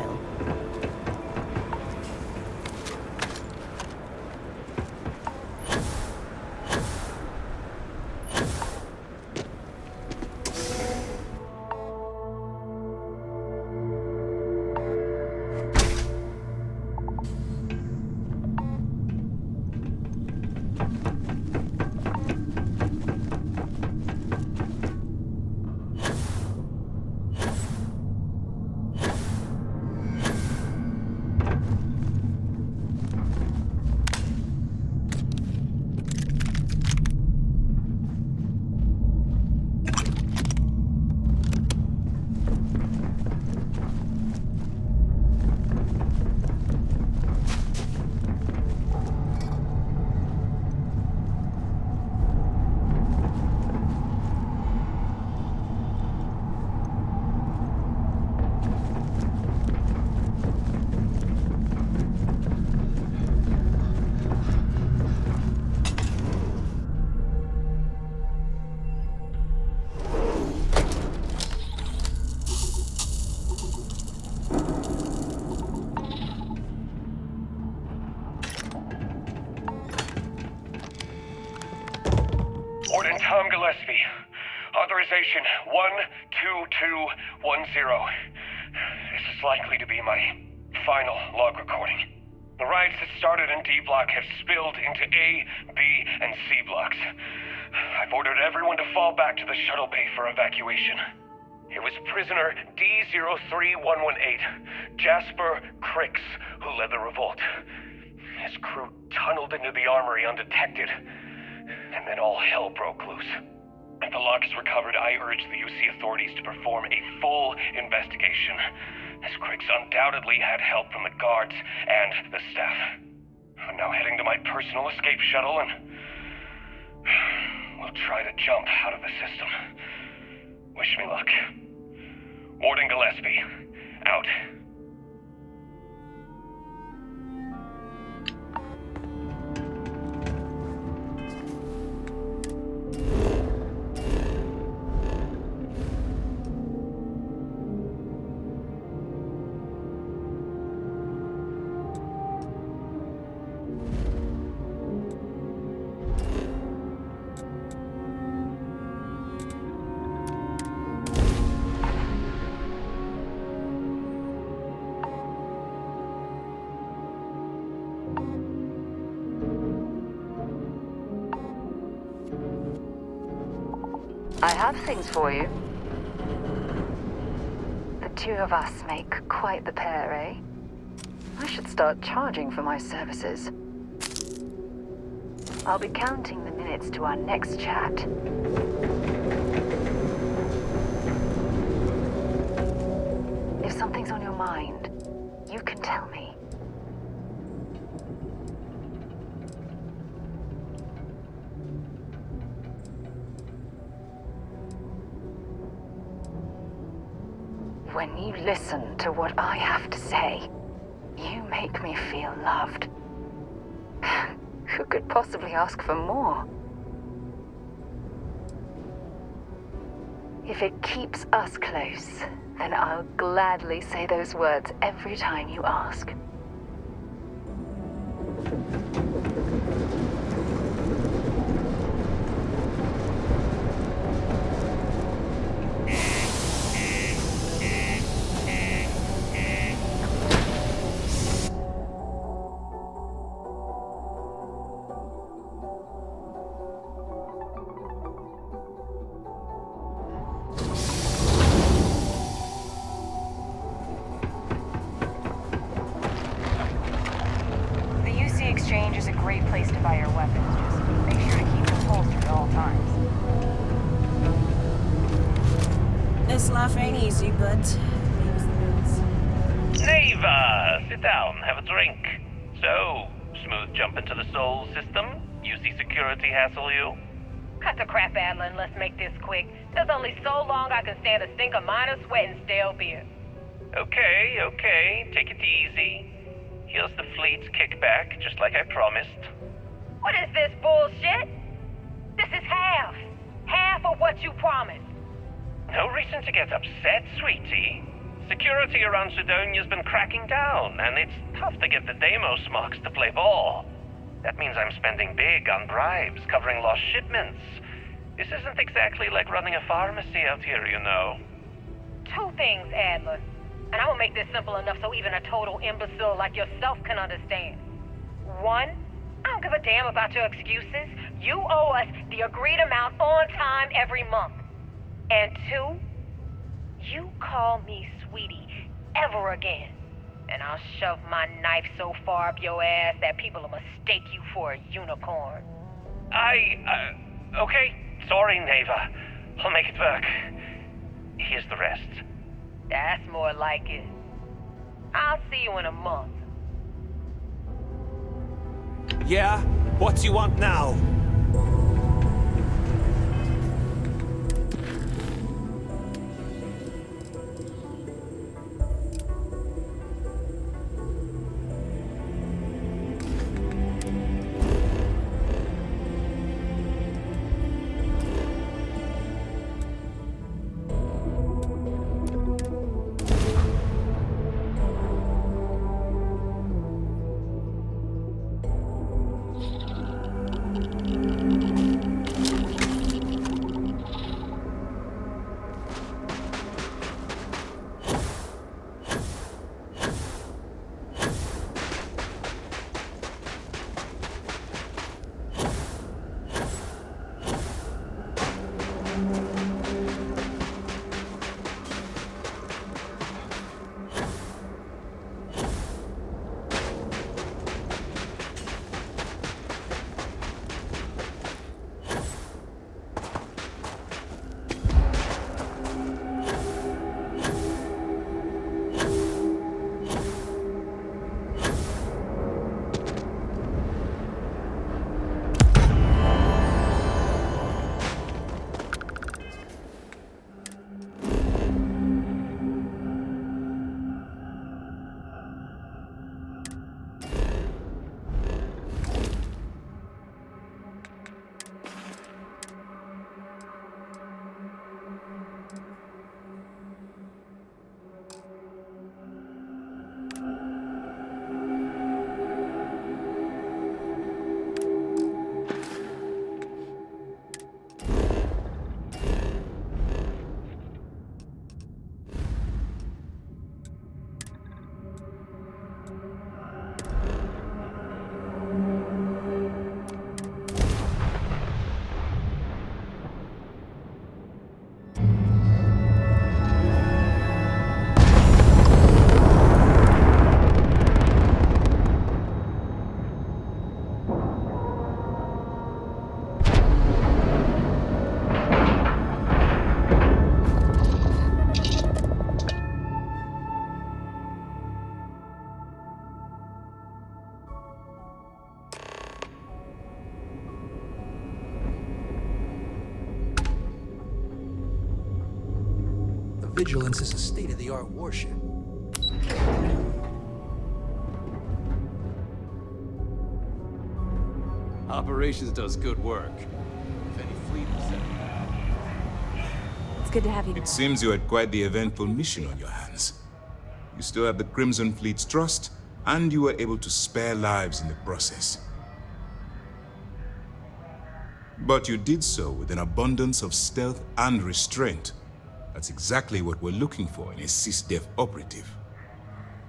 Agent Tom Gillespie. Authorization 12210. This is likely to be my final log recording. The riots that started in D Block have spilled into A, B, and C blocks. I've ordered everyone to fall back to the shuttle bay for evacuation. It was prisoner D03118, Jasper Cricks, who led the revolt. His crew tunneled into the armory undetected, and then all hell broke loose. If the log is recovered, I urge the UC authorities to perform a full investigation, as Cricks undoubtedly had help from the guards and the staff. I'm now heading to my personal escape shuttle, and we'll try to jump out of the system. Wish me luck. Warden Gillespie, out. I have things for you. The two of us make quite the pair, eh? I should start charging for my services. I'll be counting the minutes to our next chat. If something's on your mind, you can tell me. When you listen to what I have to say, you make me feel loved. Who could possibly ask for more? If it keeps us close, then I'll gladly say those words every time you ask. Exchange is a great place to buy your weapons. Just make sure to keep them holstered at all times. This life ain't easy, but Neva, sit down, have a drink. So, smooth jump into the Soul system? UC security hassle you? Cut the crap, Adler, and let's make this quick. There's only so long I can stand a stink of minor sweat and stale beer. Okay, take it easy. Here's the fleet's kickback, just like I promised. What is this bullshit? This is half. Half of what you promised. No reason to get upset, sweetie. Security around Sidonia's been cracking down, and it's tough to get the Deimos marks to play ball. That means I'm spending big on bribes, covering lost shipments. This isn't exactly like running a pharmacy out here, you know. Two things, Adler. And I will make this simple enough so even a total imbecile like yourself can understand. One, I don't give a damn about your excuses. You owe us the agreed amount on time every month. And two, you call me sweetie ever again, and I'll shove my knife so far up your ass that people will mistake you for a unicorn. Okay. Sorry, Neva. I'll make it work. Here's the rest. That's more like it. I'll see you in a month. Yeah? What do you want now? Vigilance is a state-of-the-art warship. Operations does good work. If any fleet was sent. It's good to have you. It seems you had quite the eventful mission on your hands. You still have the Crimson Fleet's trust, and you were able to spare lives in the process. But you did so with an abundance of stealth and restraint. That's exactly what we're looking for in a SysDef operative.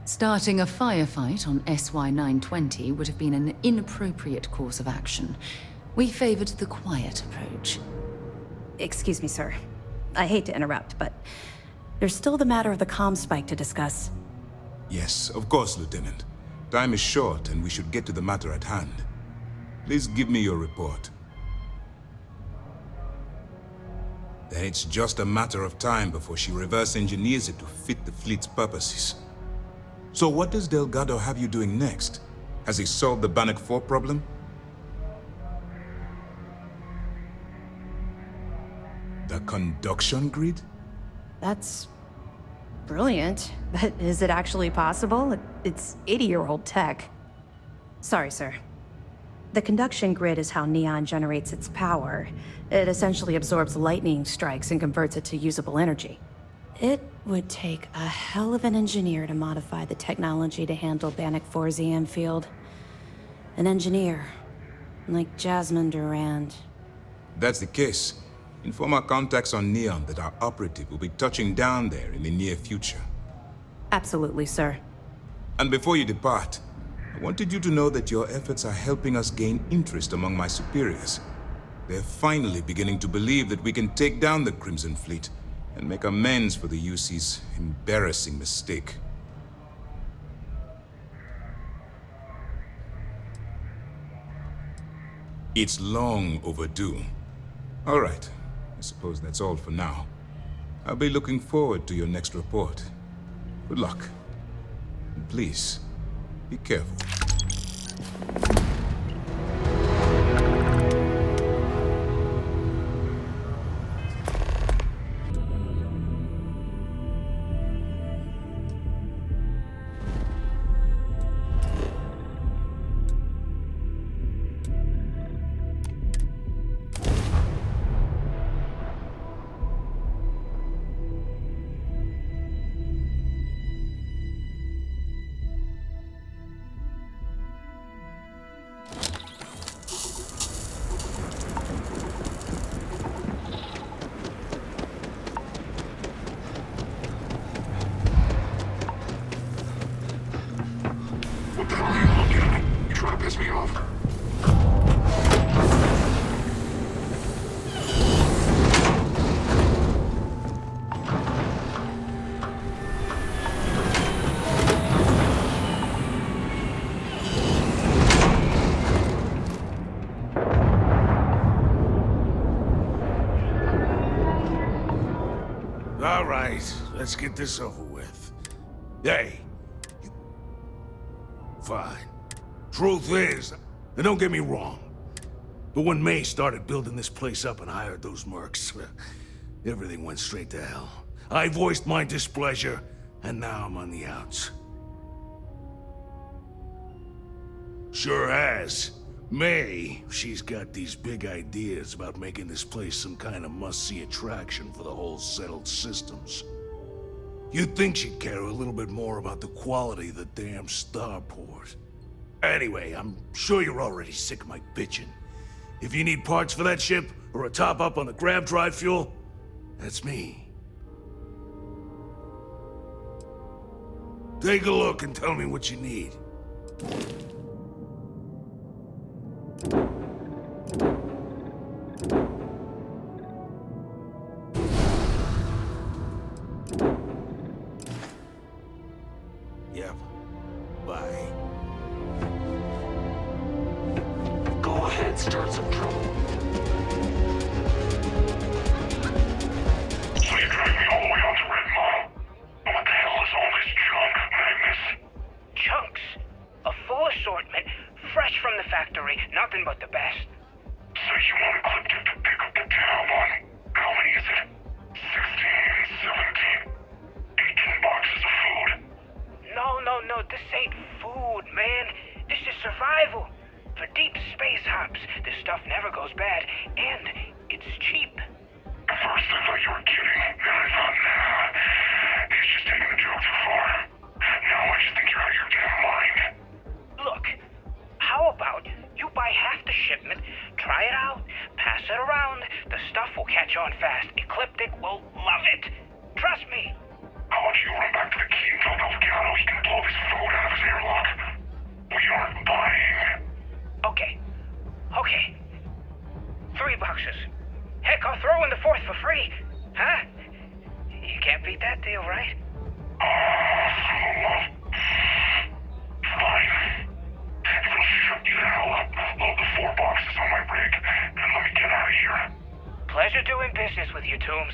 Starting a firefight on SY-920 would have been an inappropriate course of action. We favored the quiet approach. Excuse me, sir. I hate to interrupt, but there's still the matter of the comm spike to discuss. Yes, of course, Lieutenant. Time is short, and we should get to the matter at hand. Please give me your report. Then it's just a matter of time before she reverse engineers it to fit the fleet's purposes. So what does Delgado have you doing next? Has he solved the Bannock 4 problem? The conduction grid? That's brilliant, but is it actually possible? It's 80-year-old tech. Sorry, sir. The conduction grid is how Neon generates its power. It essentially absorbs lightning strikes and converts it to usable energy. It would take a hell of an engineer to modify the technology to handle Bannock 4's EM field. An engineer, like Jasmine Durand. That's the case. Inform our contacts on Neon that our operative will be touching down there in the near future. Absolutely, sir. And before you depart, I wanted you to know that your efforts are helping us gain interest among my superiors. They're finally beginning to believe that we can take down the Crimson Fleet and make amends for the UC's embarrassing mistake. It's long overdue. All right, I suppose that's all for now. I'll be looking forward to your next report. Good luck. And please, be careful. What the hell are you looking at? You trying to piss me off? All right, let's get this over with. Hey. Fine. Truth is, and don't get me wrong, but when May started building this place up and hired those mercs, everything went straight to hell. I voiced my displeasure, and now I'm on the outs. Sure has. May, she's got these big ideas about making this place some kind of must-see attraction for the whole settled systems. You'd think she'd care a little bit more about the quality of the damn starport. Anyway, I'm sure you're already sick of my bitching. If you need parts for that ship, or a top-up on the grav drive fuel, that's me. Take a look and tell me what you need. Yep. Bye. Go ahead, start some trouble. So you're driving me all the way out to Red Mile? What the hell is all this junk, Magnus? Chunks. A full assortment, fresh from the factory, nothing but the best. So you want Ecliptic to pick up the tab on, how many is it? 16, 17? This ain't food, man. This is survival. For deep space hops, this stuff never goes bad, and it's cheap. At first I thought you were kidding, then I thought, nah, he's just taking the joke too far. Now I just think you're out of your damn mind. Look, how about you buy half the shipment, try it out, pass it around. The stuff will catch on fast. Ecliptic will love it. Trust me. How about you run back to the key and tell Delgado he can blow his food out of his airlock? We aren't buying. Okay. 3 boxes. Heck, I'll throw in the 4th for free. Huh? You can't beat that deal, right? Fine. If it'll shut you the hell up, load the 4 boxes on my rig, and let me get out of here. Pleasure doing business with you, Toombs.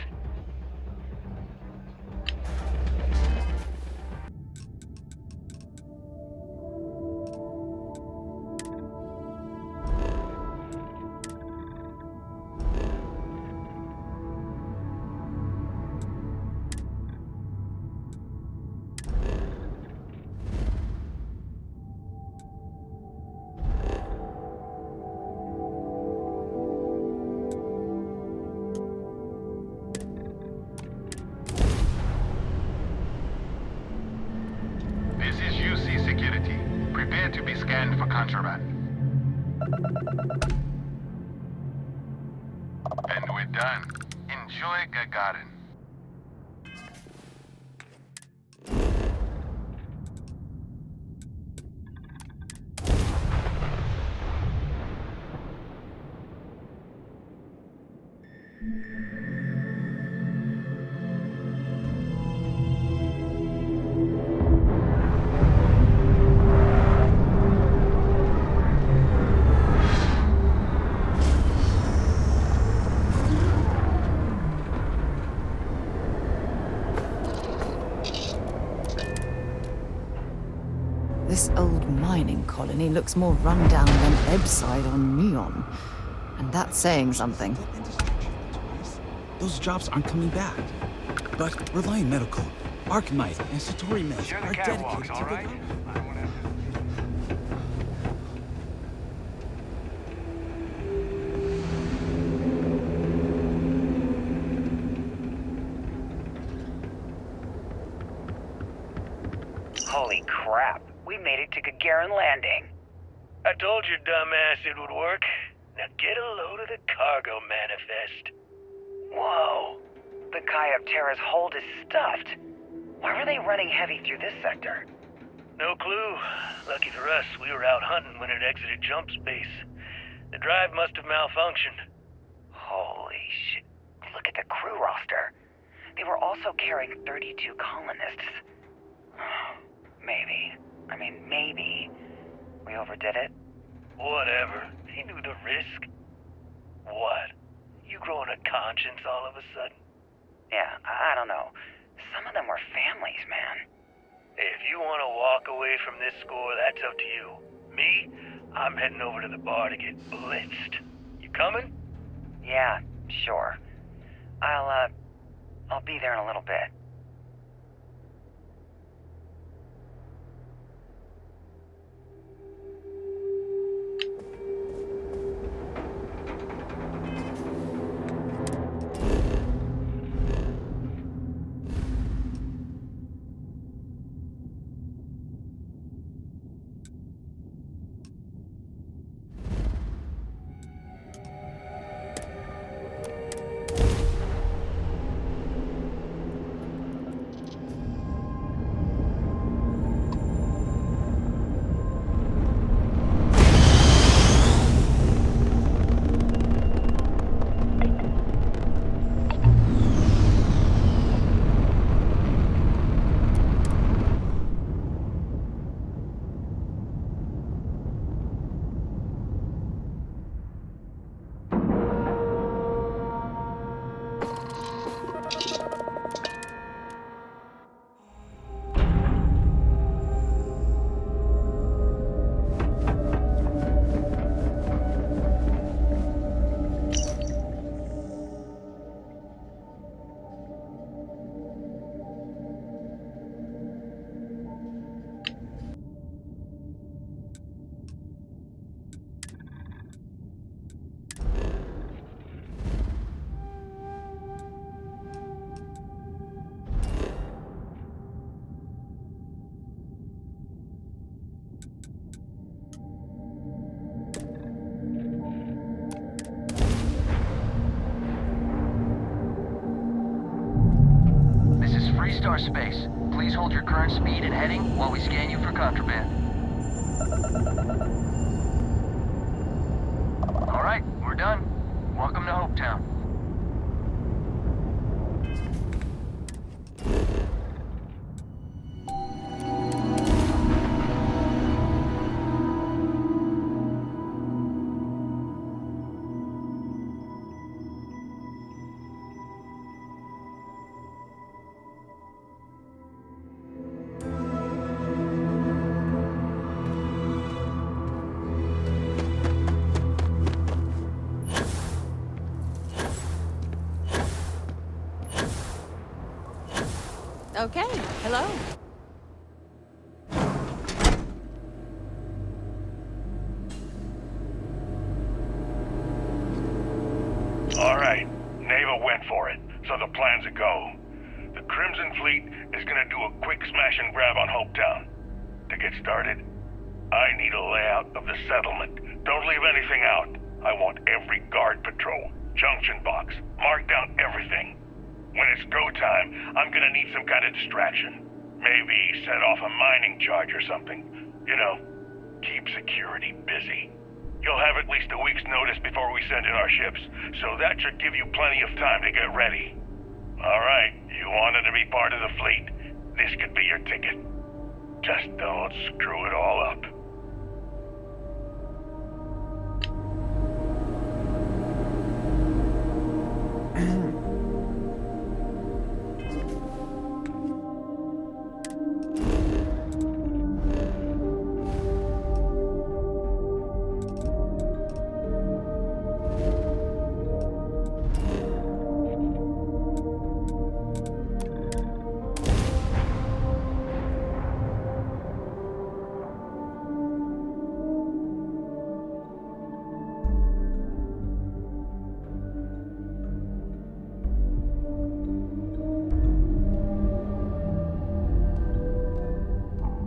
This is UC Security. Prepare to be scanned for contraband. And we're done. Enjoy Gagarin. This old mining colony looks more rundown than Ebside on Neon. And that's saying something. Those jobs aren't coming back. But Reliant Medical, Arkmite, and Satori Meds are dedicated to the... Holy crap. We made it to Gagarin Landing. I told you, dumbass, it would work. Now get a load of the cargo manifest. Whoa. The Kyoptera's hold is stuffed. Why were they running heavy through this sector? No clue. Lucky for us, we were out hunting when it exited jump space. The drive must have malfunctioned. Holy shit. Look at the crew roster. They were also carrying 32 colonists. Maybe. We overdid it? Whatever. He knew the risk. What? You growing a conscience all of a sudden? Yeah, I don't know. Some of them were families, man. If you want to walk away from this score, that's up to you. Me? I'm heading over to the bar to get blitzed. You coming? Yeah, sure. I'll be there in a little bit. radar space. Please hold your current speed and heading while we scan you for contraband. All right, we're done. Welcome to Hopetown. Okay, hello. Alright, Neva went for it, so the plan's a go. The Crimson Fleet is gonna do a quick smash and grab on Hopetown. To get started, I need a layout of the settlement. Don't leave anything out. I want every guard patrol, junction box, mark down everything. When it's go time, I'm gonna need some kind of distraction. Maybe set off a mining charge or something. You know, keep security busy. You'll have at least a week's notice before we send in our ships, so that should give you plenty of time to get ready. Alright, you wanted to be part of the fleet. This could be your ticket. Just don't screw it